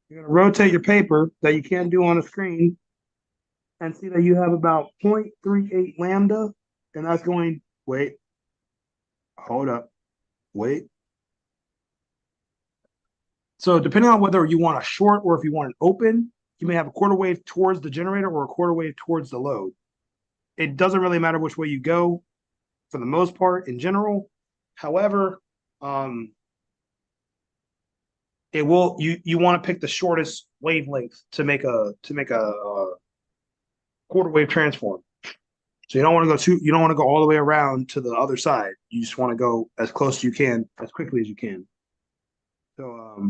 You're going to rotate your paper that you can't do on the screen, and see that you have about 0.38 lambda, and that's going. Wait, hold up, wait. So depending on whether you want a short or if you want an open, you may have a quarter wave towards the generator or a quarter wave towards the load. It doesn't really matter which way you go for the most part in general. However, um, it will you want to pick the shortest wavelength to make a quarter wave transform. So you don't want to go all the way around to the other side. You just want to go as close as you can, as quickly as you can. So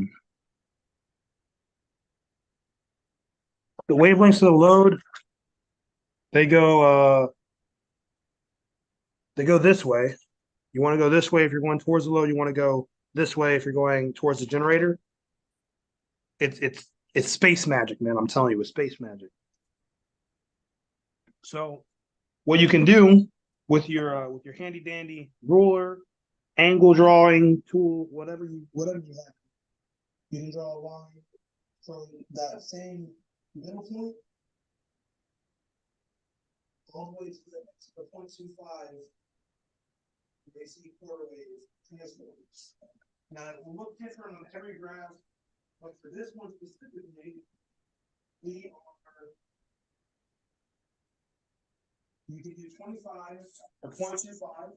the wavelengths of the load, they go uh they go this way. You want to go this way if you're going towards the load. You want to go this way if you're going towards the generator. It's space magic, man. I'm telling you, it's space magic. So what you can do with your handy dandy ruler, angle drawing tool, whatever you have, you can draw a line from that same middle point all the way to the 0.25. They see quarter wave transforms. Now it will look different on every graph, but for this one specifically, we are you can do 25 or 0.25.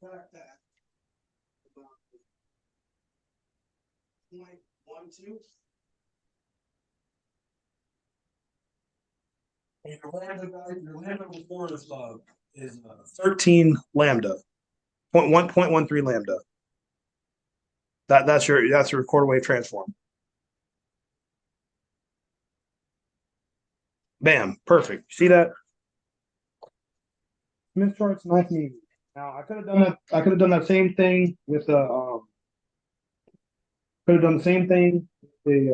Track that. 0.12. And your lambda before is 13 lambda, 0.13 lambda. That's your quarter wave transform. Bam, perfect. See that? Smith chart's nice and easy. Now I could have done that. I could have done that same thing with the could have done the same thing with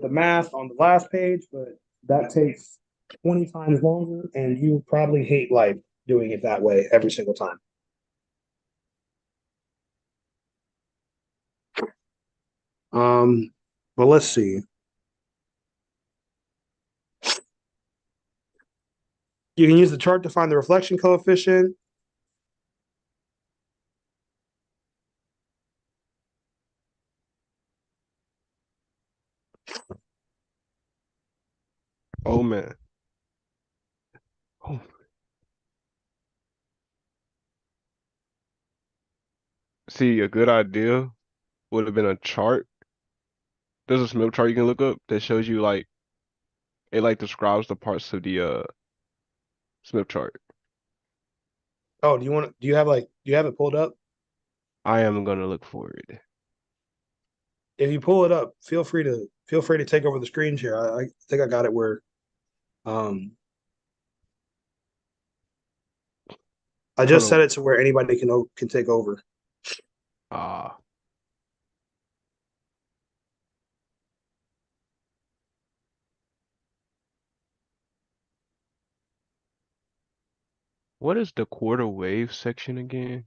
the math on the last page, but that takes 20 times longer, and you probably hate life doing it that way every single time. Um, but let's see. You can use the chart to find the reflection coefficient. Oh man. Oh, see, a good idea would have been a chart. There's a Smith chart you can look up that shows you like it like describes the parts of the Smith chart. Oh, do you have like do you have it pulled up? I am gonna look for it. If you pull it up, feel free to take over the screen share. I think I got it where um I Hold just set on. it to where anybody can take over. Ah, what is the quarter wave section again?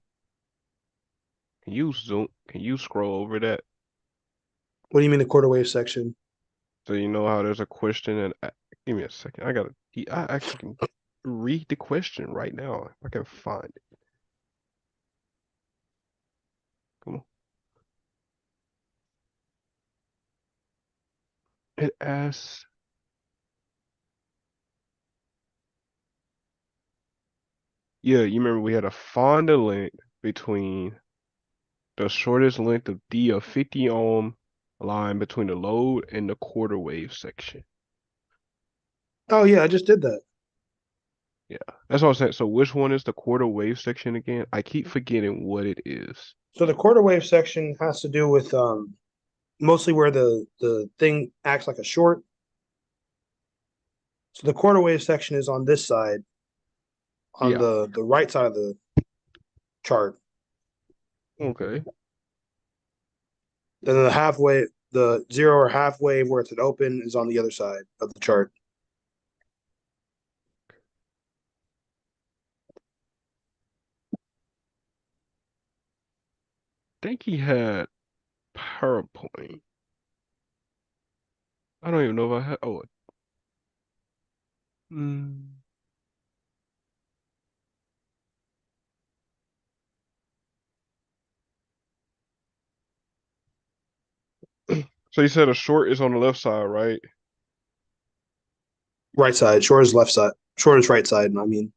Can you zoom? Can you scroll over that? What do you mean the quarter wave section? So you know how there's a question and give me a second. I actually can read the question right now if I can find it. Come on. It asks, yeah, you remember we had a find the length between the shortest length of D of 50 ohm line between the load and the quarter wave section. Oh yeah, I just did that. Yeah, that's what I'm saying. So which one is the quarter wave section again? I keep forgetting what it is. So the quarter wave section has to do with mostly where the thing acts like a short. So the quarter wave section is on this side, on Yeah. the right side of the chart. Okay. Then the zero or half wave where it's an open is on the other side of the chart. Think he had PowerPoint. I don't even know if I had. Oh, mm. So you said a short is on the left side, right? Right side, short is left side, short is right side. I mean,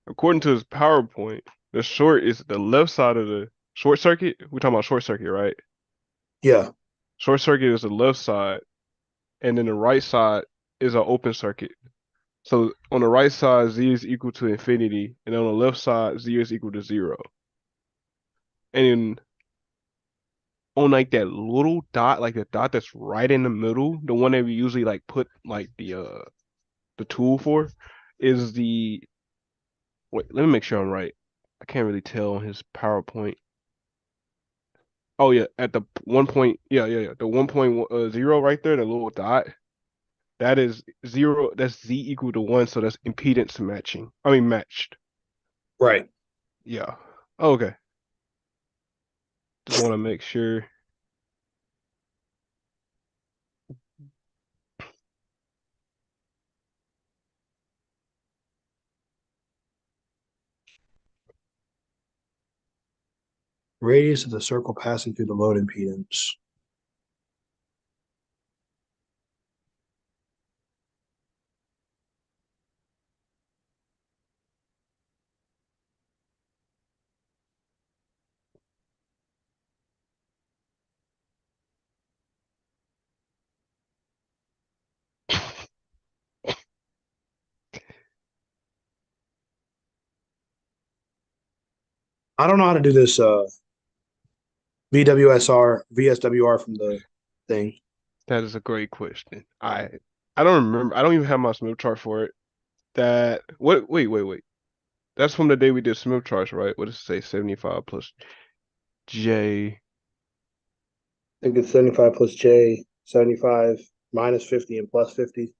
According to his PowerPoint, the short is the left side of the short circuit. We're talking about short circuit, right? yeah, Short circuit is the left side, and then the right side is an open circuit. So on the right side, Z is equal to infinity, and on the left side, Z is equal to zero. And on like that little dot, like the dot that's right in the middle, the one that we usually like put like the tool for, is the wait, let me make sure I'm right. I can't really tell on his PowerPoint. Oh yeah, at the 1 point, yeah. The 1.0 right there, the little dot, that is zero. That's Z equal to one, so that's impedance matching. I mean matched. right. Yeah. Okay. Just want to make sure. Radius of the circle passing through the load impedance. I don't know how to do this VSWR from the thing. That is a great question. I don't remember. I don't even have my Smith chart for it. That what? Wait. That's from the day we did Smith charts, right? What does it say? 75 plus J. I think it's 75 plus J, 75 minus 50 and plus 50.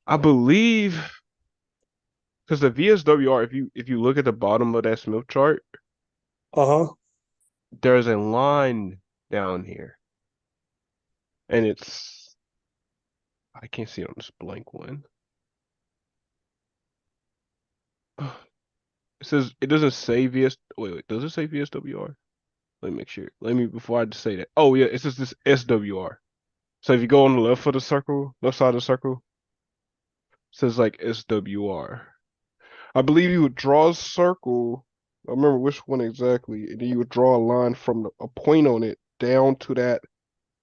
I believe because the VSWR, if you look at the bottom of that Smith chart, Uh huh. there's a line down here, and it's I can't see it on this blank one. It says it doesn't say VS. Wait, does it say VSWR? Let me make sure. Let me before I just say that. Oh yeah, it says this SWR. So if you go on the left of the circle, left side of the circle, it says like SWR. I believe you would draw a circle. I remember which one exactly, and then you would draw a line from a point on it down to that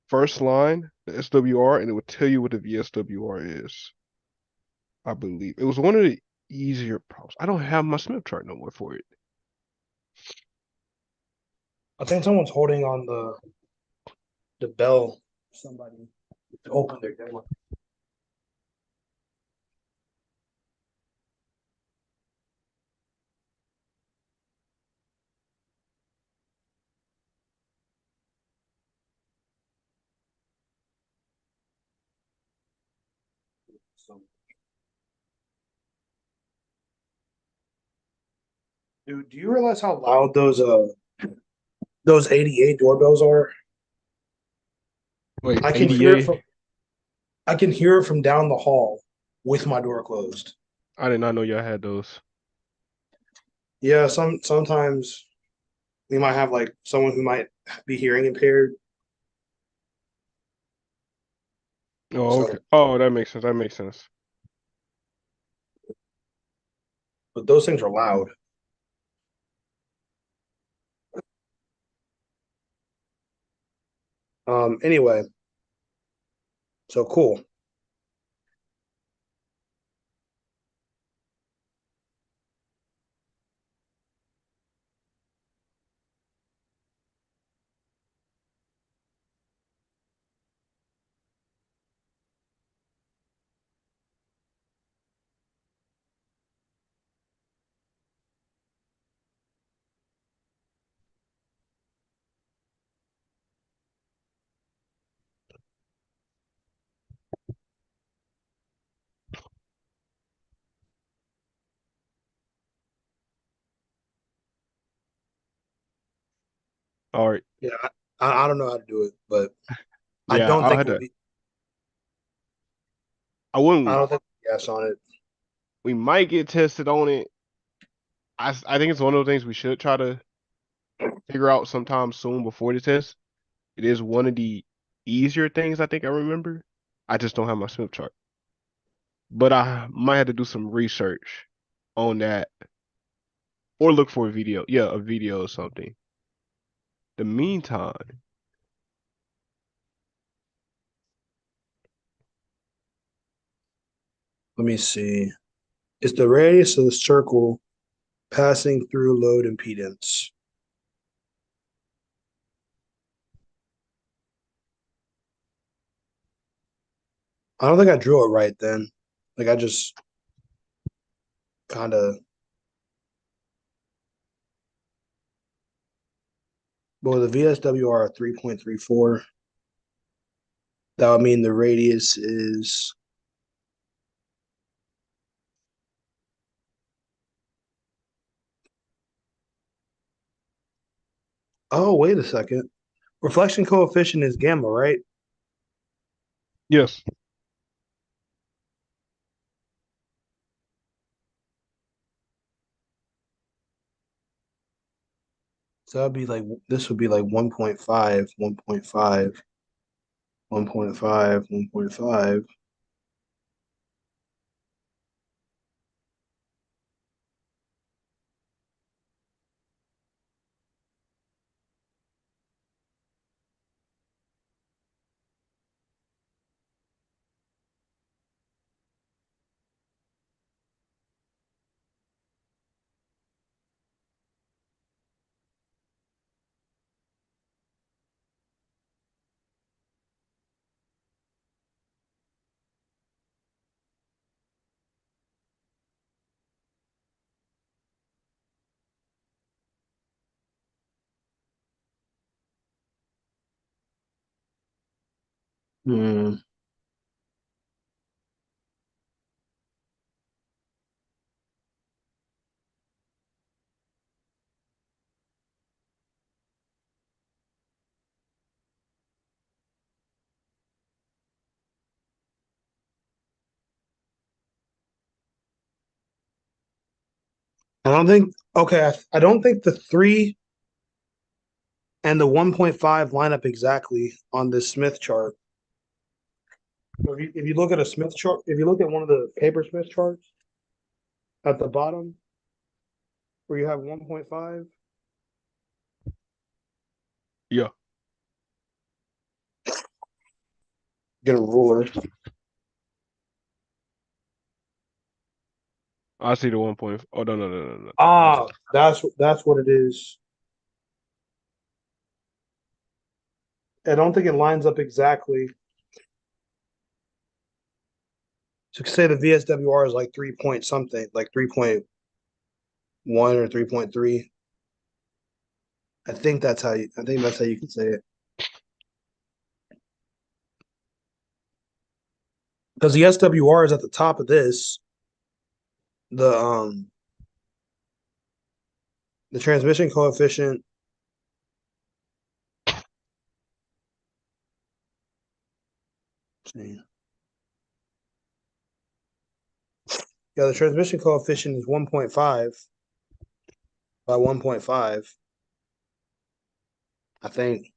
first line, the SWR, and it would tell you what the VSWR is. I believe it was one of the easier problems. I don't have my Smith chart no more for it. I think someone's holding on the bell. Somebody to open their door. So, dude, do you realize how loud those 88 doorbells are? Wait, I can hear it ADA? from I can hear it from down the hall with my door closed. I did not know y'all had those. Yeah, sometimes we might have like someone who might be hearing impaired. Oh, okay. So, Oh, that makes sense. That makes sense. but those things are loud. Anyway, so cool. All right. Yeah, I don't know how to do it, but I Yeah, don't I'll think have we'll to. be. I I wouldn't. don't think yes on it. We might get tested on it. I think it's one of those things we should try to figure out sometime soon before the test. It is one of the easier things I think I remember. I just don't have my Smith chart. But I might have to do some research on that or look for a video. Yeah, a video or something. The meantime, Let me see. Is the radius of the circle passing through load impedance? I don't think I drew it right then. Like I just kind of. Well, the VSWR 3.34. That would mean the radius is. Oh, wait a second. Reflection coefficient is gamma, right? yes. So that'd be like this would be like 1.5, 1.5, 1.5, 1.5. Hmm. I don't think okay, I don't think the 3 and the 1.5 line up exactly on this Smith chart. So if you look at a Smith chart, if you look at one of the paper Smith charts at the bottom where you have 1.5, Yeah, get a ruler. I see the 1 point. Oh no no no no no. That's Ah, that's what it is. I don't think it lines up exactly. So say the VSWR is like 3 point something, like 3.1 or 3.3. I think that's how you can say it. Because the SWR is at the top of this. The um the transmission coefficient. Yeah, the transmission coefficient is 1.5 by 1.5, I think.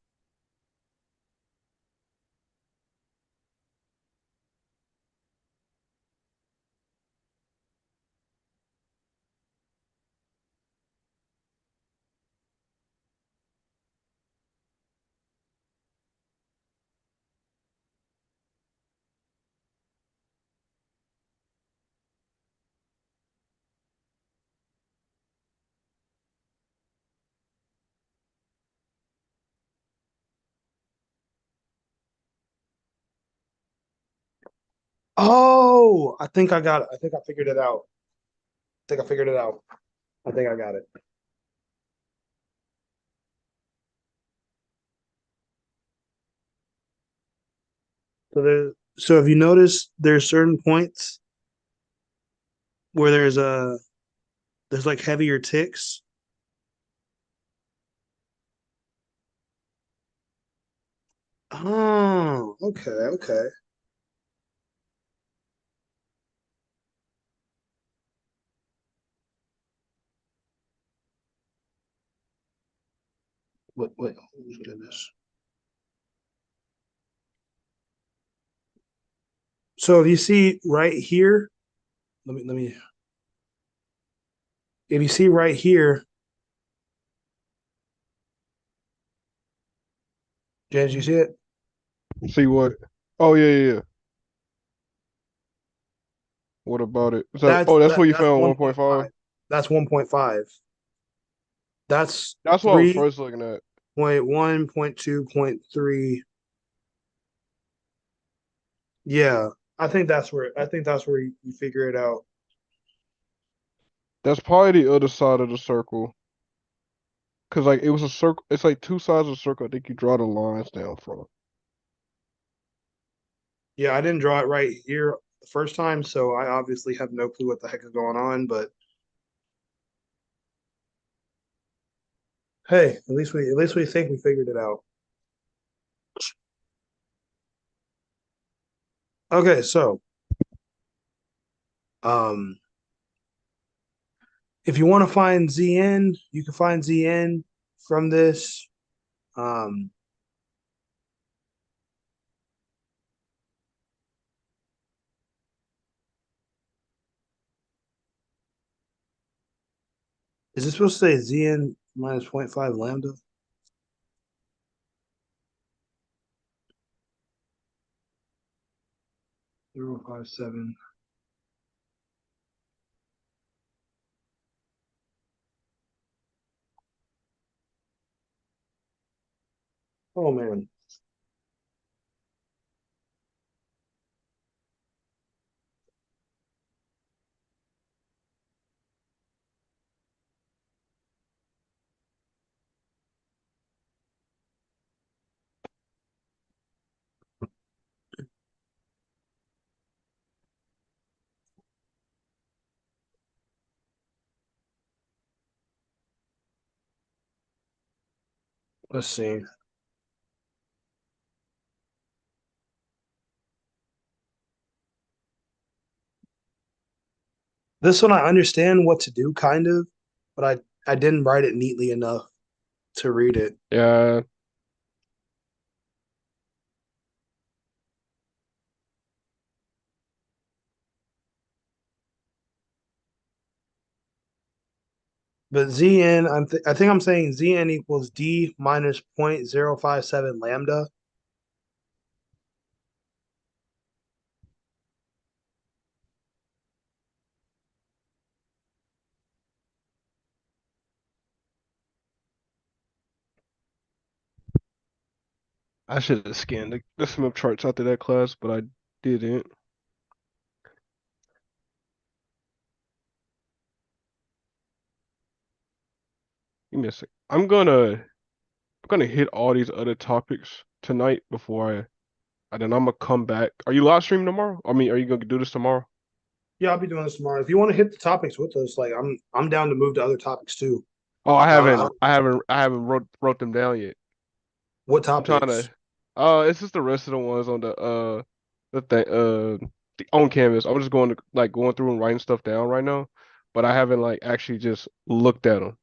Oh, I think I got it. I think I figured it out. I think I figured it out. I think I got it. So if you notice there's certain points where there's like heavier ticks. Oh, okay, okay. Wait, who's doing this? So if you see right here, let me if you see right here, Jens, you see it? see what? Oh yeah yeah yeah. What about it? Is that that's where you That's found 1.5? 1.5. That's 1.5. That's That's what I was three first looking at. point one, point two, point three. Yeah. I think that's where you figure it out. That's probably the other side of the circle. Cause like it was a circle. It's like two sides of a circle. I think you draw the lines down from. Yeah, I didn't draw it right here the first time, so I obviously have no clue what the heck is going on, but hey, at least we think we figured it out. Okay, so um if you want to find Zn, you can find Zn from this. Um is this supposed to say Zn minus zero point 0.5 lambda? 0.57. Oh man. Let's see. This one I understand what to do, kind of. but I didn't write it neatly enough to read it. Yeah, But Zn, I think I'm saying Zn equals D minus 0.057 lambda. I should have scanned the Smith charts after that class, but I didn't. Give me a sec. I'm gonna hit all these other topics tonight before and then I'm gonna come back. Are you live streaming tomorrow? I mean, are you gonna do this tomorrow? Yeah, I'll be doing this tomorrow. If you want to hit the topics with us, like I'm down to move to other topics too. Oh, I I haven't, don't, I haven't, I haven't wrote them down yet. what I'm trying topics? to. It's just the rest of the ones on the thing, the on canvas. I'm just going through and writing stuff down right now, but I haven't like actually just looked at them.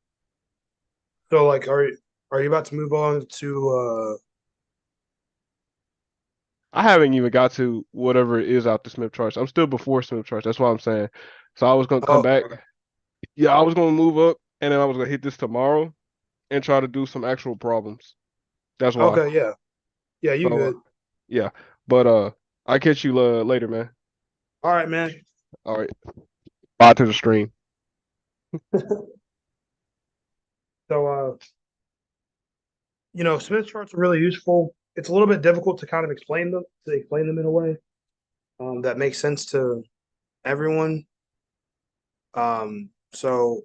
So like, are you about to move on to? I haven't even got to whatever it is out the Smith charts. I'm still before Smith charts. That's what I'm saying. So I was gonna come Oh, back. Yeah, I was gonna move up, and then I was gonna hit this tomorrow and try to do some actual problems. That's why. okay, yeah, yeah, you So good? yeah, but I catch you later, man. All right, man. All right, bye to the stream. So Smith charts are really useful. It's a little bit difficult to kind of explain them in a way that makes sense to everyone. So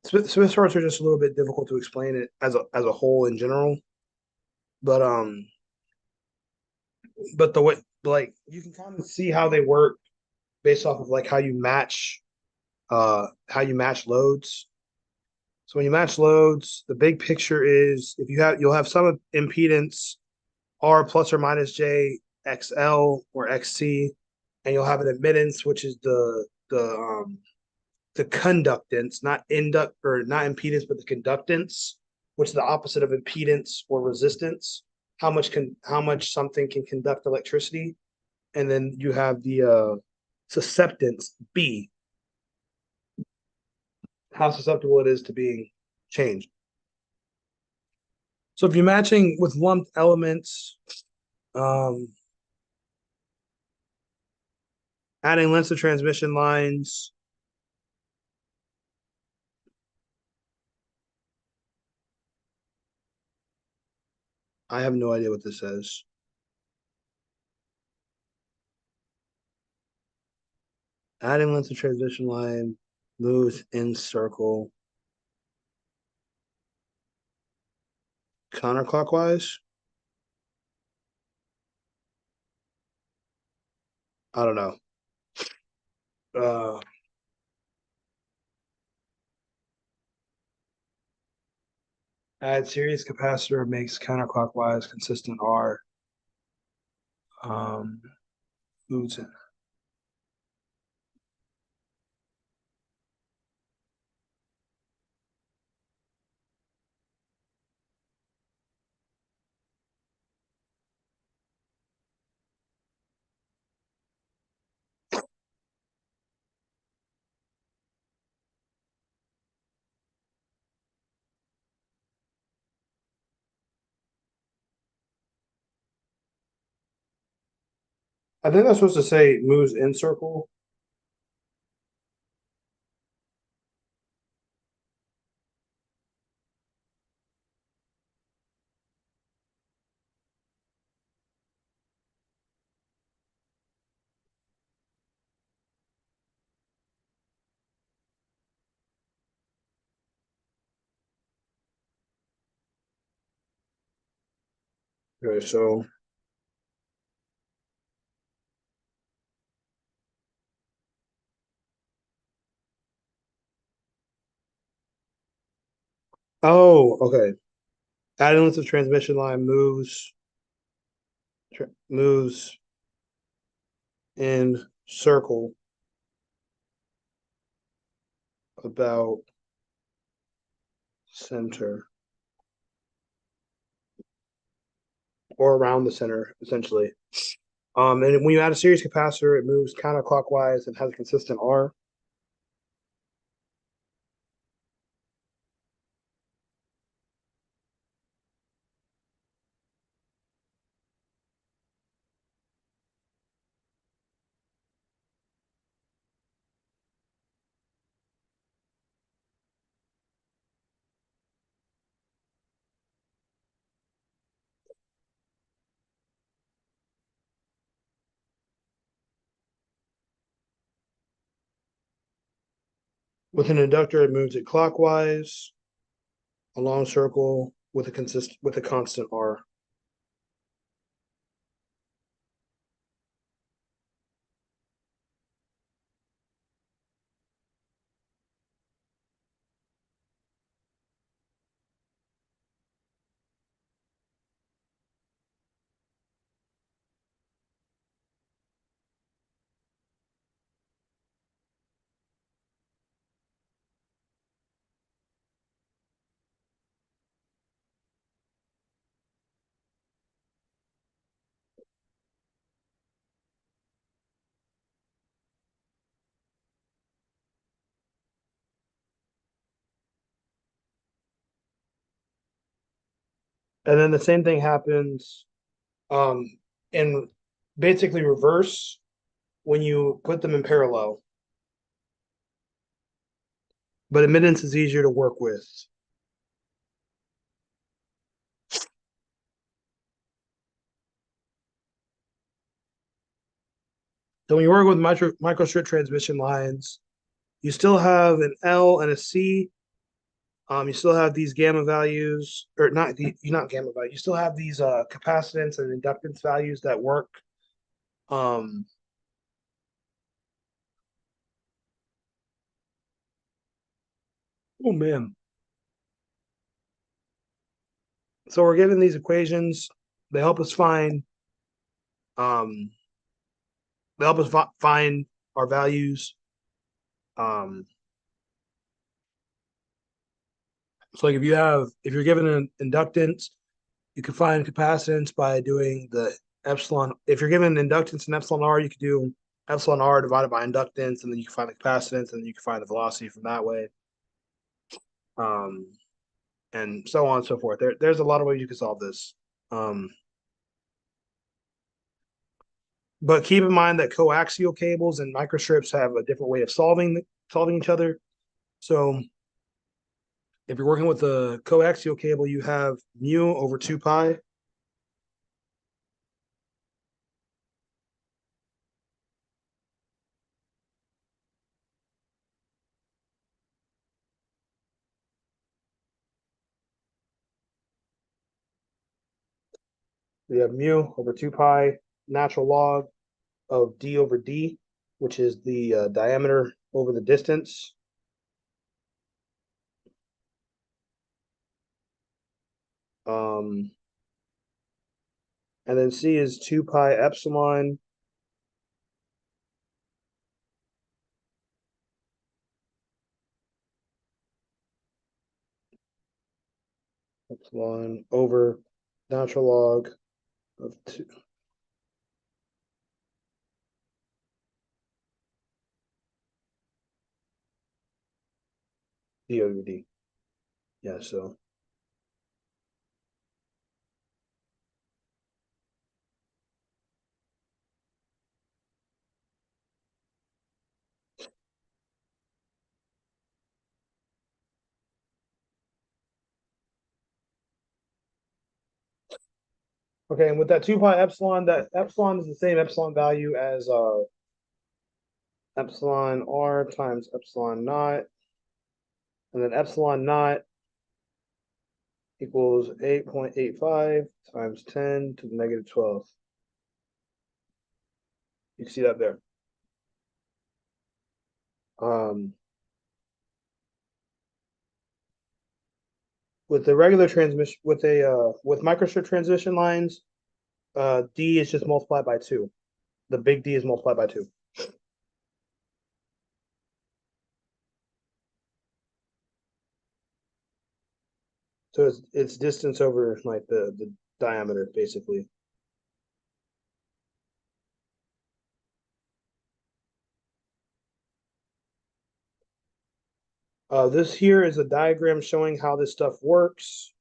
Smith charts are just a little bit difficult to explain it as a whole in general. But the way like you can kind of see how they work based off of like how you match loads. So when you match loads, the big picture is if you'll have some impedance R plus or minus J XL or XC, and you'll have an admittance, which is the conductance, not induct or not impedance, but the conductance, which is the opposite of impedance or resistance. How much something can conduct electricity, and then you have the susceptance B, how susceptible it is to being changed. So if you're matching with lumped elements, um, adding lengths of transmission lines, I have no idea what this says. Adding length of transition line moves in circle counterclockwise. I don't know. Uh, add series capacitor makes counterclockwise consistent R. Um, moves in. I think that's supposed to say moves in circle. Okay, so okay. Adding length of transmission line moves in circle about center or around the center, essentially. And when you add a series capacitor, it moves counterclockwise and has a consistent R. With an inductor, it moves it clockwise, a long circle with a constant R. And then the same thing happens um, in basically reverse when you put them in parallel. But admittance is easier to work with. So when you work with microstrip transmission lines, you still have an L and a C. You still have these gamma values, or not gamma value. You still have these capacitance and inductance values that work. Um, oh man! So we're given these equations. They help us find. Um, they help us find our values. Um, so like if you're given an inductance, you can find capacitance by doing the epsilon. If you're given inductance and epsilon r, you could do epsilon r divided by inductance, and then you can find the capacitance, and then you can find the velocity from that way. Um, and so on and so forth. There's a lot of ways you can solve this. Um, but keep in mind that coaxial cables and microstrips have a different way of solving each other. So if you're working with a coaxial cable, you have mu over 2 pi. You have mu over 2 pi natural log of d over d, which is the diameter over the distance. Um, and then c is 2 pi epsilon epsilon over natural log of 2 d over d. Yeah, so okay, and with that 2 pi epsilon, that epsilon is the same epsilon value as epsilon r times epsilon naught, and then epsilon naught equals 8.85 times 10 to the negative 12. You can see that there. Um, with the regular transmission, with microstrip transmission lines, d is just multiplied by 2. The big D is multiplied by 2. So it's distance over like the diameter, basically. This here is a diagram showing how this stuff works,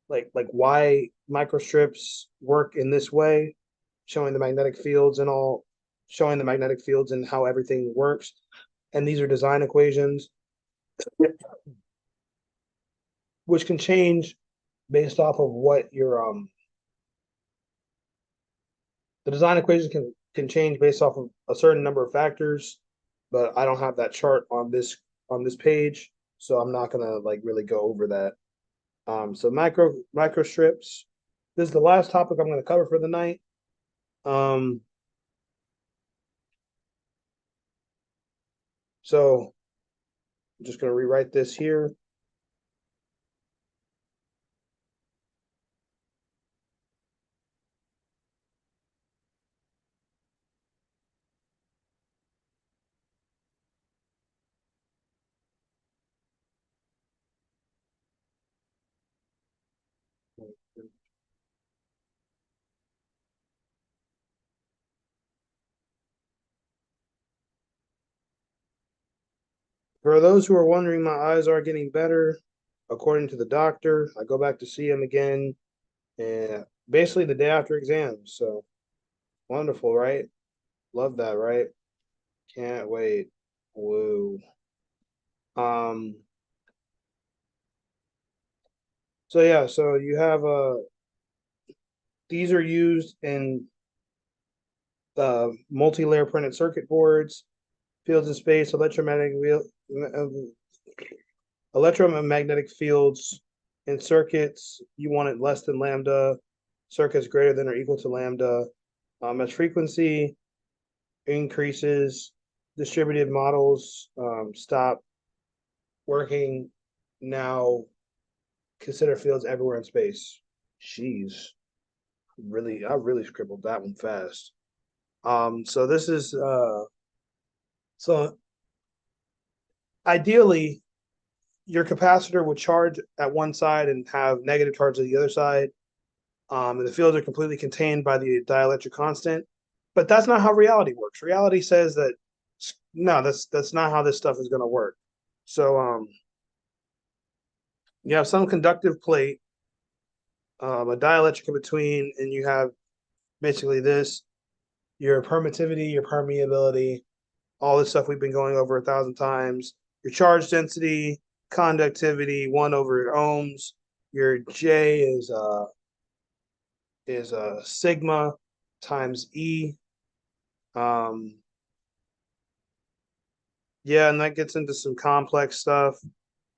like why microstrips work in this way, showing the magnetic fields and all, showing the magnetic fields and how everything works. And these are design equations, which can change based off of what your the design equations can change based off of a certain number of factors, but I don't have that chart on this page, so I'm not gonna like really go over that. So microstrips. This is the last topic I'm gonna cover for the night. Um, so I'm just gonna rewrite this here. For those who are wondering, my eyes are getting better, according to the doctor. I go back to see him again, and basically the day after exams. So wonderful, right? Love that, right? Can't wait. Woo. Um, so yeah, so you have these are used in multi-layer printed circuit boards, fields in space, electromagnetic fields in circuits. You want it less than lambda, circuits greater than or equal to lambda. As frequency increases, distributed models stop working. Now consider fields everywhere in space. Jeez, I really scribbled that one fast. So this is so ideally your capacitor would charge at one side and have negative charge at the other side. And the fields are completely contained by the dielectric constant. But that's not how reality works. Reality says that no, that's not how this stuff is going to work. So you have some conductive plate, a dielectric in between, and you have basically this your permittivity, your permeability, all this stuff we've been going over 1,000 times. Your charge density, conductivity, 1/ohms. Your J is sigma times E. Um, yeah, and that gets into some complex stuff.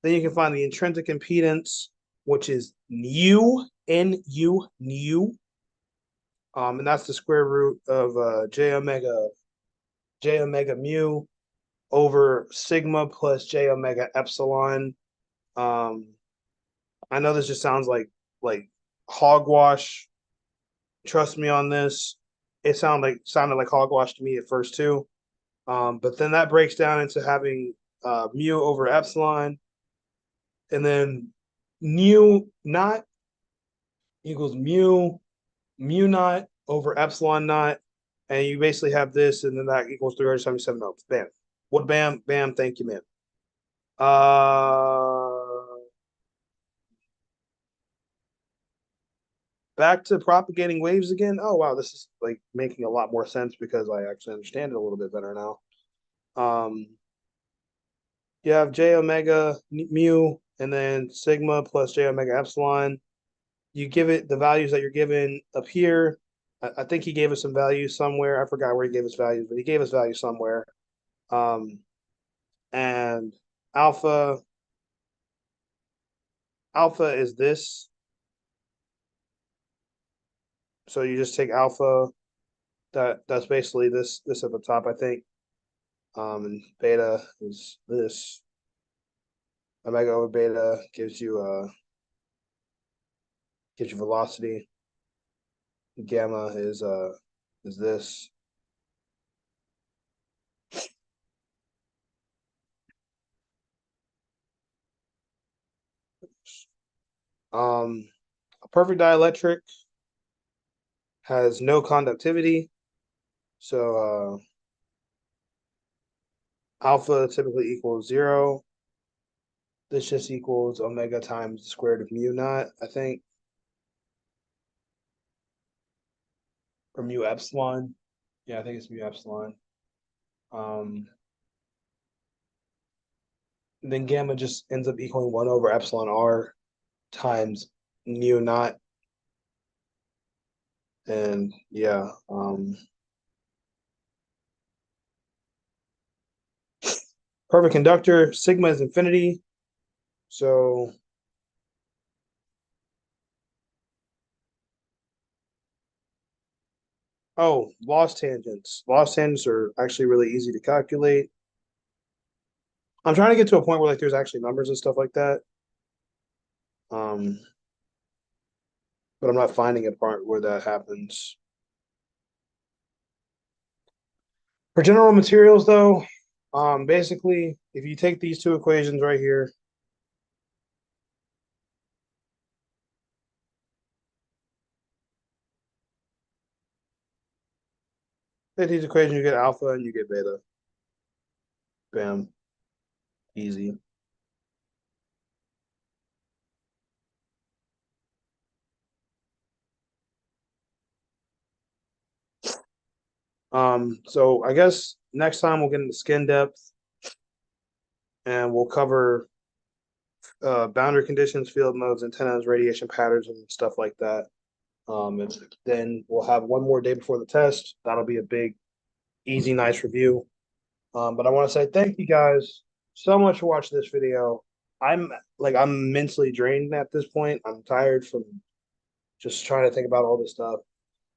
Then you can find the intrinsic impedance, which is nu, and that's the square root of j omega mu over sigma plus j omega epsilon. Um, I know this just sounds like hogwash. Trust me on this. It sounded like hogwash to me at first too. But then that breaks down into having mu over epsilon, and then mu naught equals mu naught over epsilon naught, and you basically have this, and then that equals 377 ohms. Bam. What? Bam, bam. Thank you, man. Uh, Back to propagating waves again. Oh wow, this is like making a lot more sense because I actually understand it a little bit better now. Um, you have j omega mu and then sigma plus j omega epsilon. You give it the values that you're given up here. I think he gave us some values somewhere. I forgot where he gave us values, but he gave us values somewhere. Um, and alpha alpha is this. So you just take alpha. That's basically this at the top, I think. And beta is this. Omega over beta gives you velocity. Gamma is this. A perfect dielectric has no conductivity. So alpha typically equals 0. This just equals omega times the square root of mu naught, I think, or mu epsilon. Yeah, I think it's mu epsilon. Um, then gamma just ends up equaling 1 over epsilon r times mu naught. And yeah, perfect conductor, sigma is infinity. So, oh, loss tangents. Loss tangents are actually really easy to calculate. I'm trying to get to a point where like there's actually numbers and stuff like that. Um, but I'm not finding a part where that happens. For general materials, though, basically, if you take these two equations right here, take these equations, you get alpha and you get beta. Bam, easy. So I guess next time we'll get into skin depth and we'll cover boundary conditions, field modes, antennas, radiation patterns, and stuff like that. And then we'll have one more day before the test. That'll be a big, easy, nice review. But I want to say thank you guys so much for watching this video. I'm mentally drained at this point. I'm tired from just trying to think about all this stuff.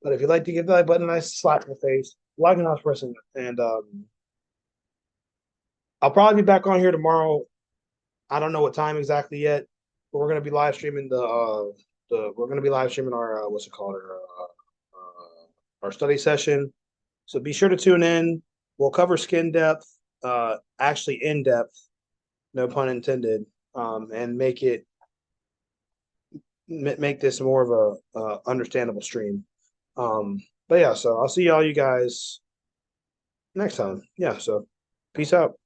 But if you'd like to give that button a nice slap in the face, like and not pressing, and I'll probably be back on here tomorrow. I don't know what time exactly yet, but we're gonna be live streaming the we're gonna be live streaming our what's it called our study session. So be sure to tune in. We'll cover skin depth, actually in depth, no pun intended, and make this more of a understandable stream. But yeah, so I'll see all you guys next time. Yeah, so peace out.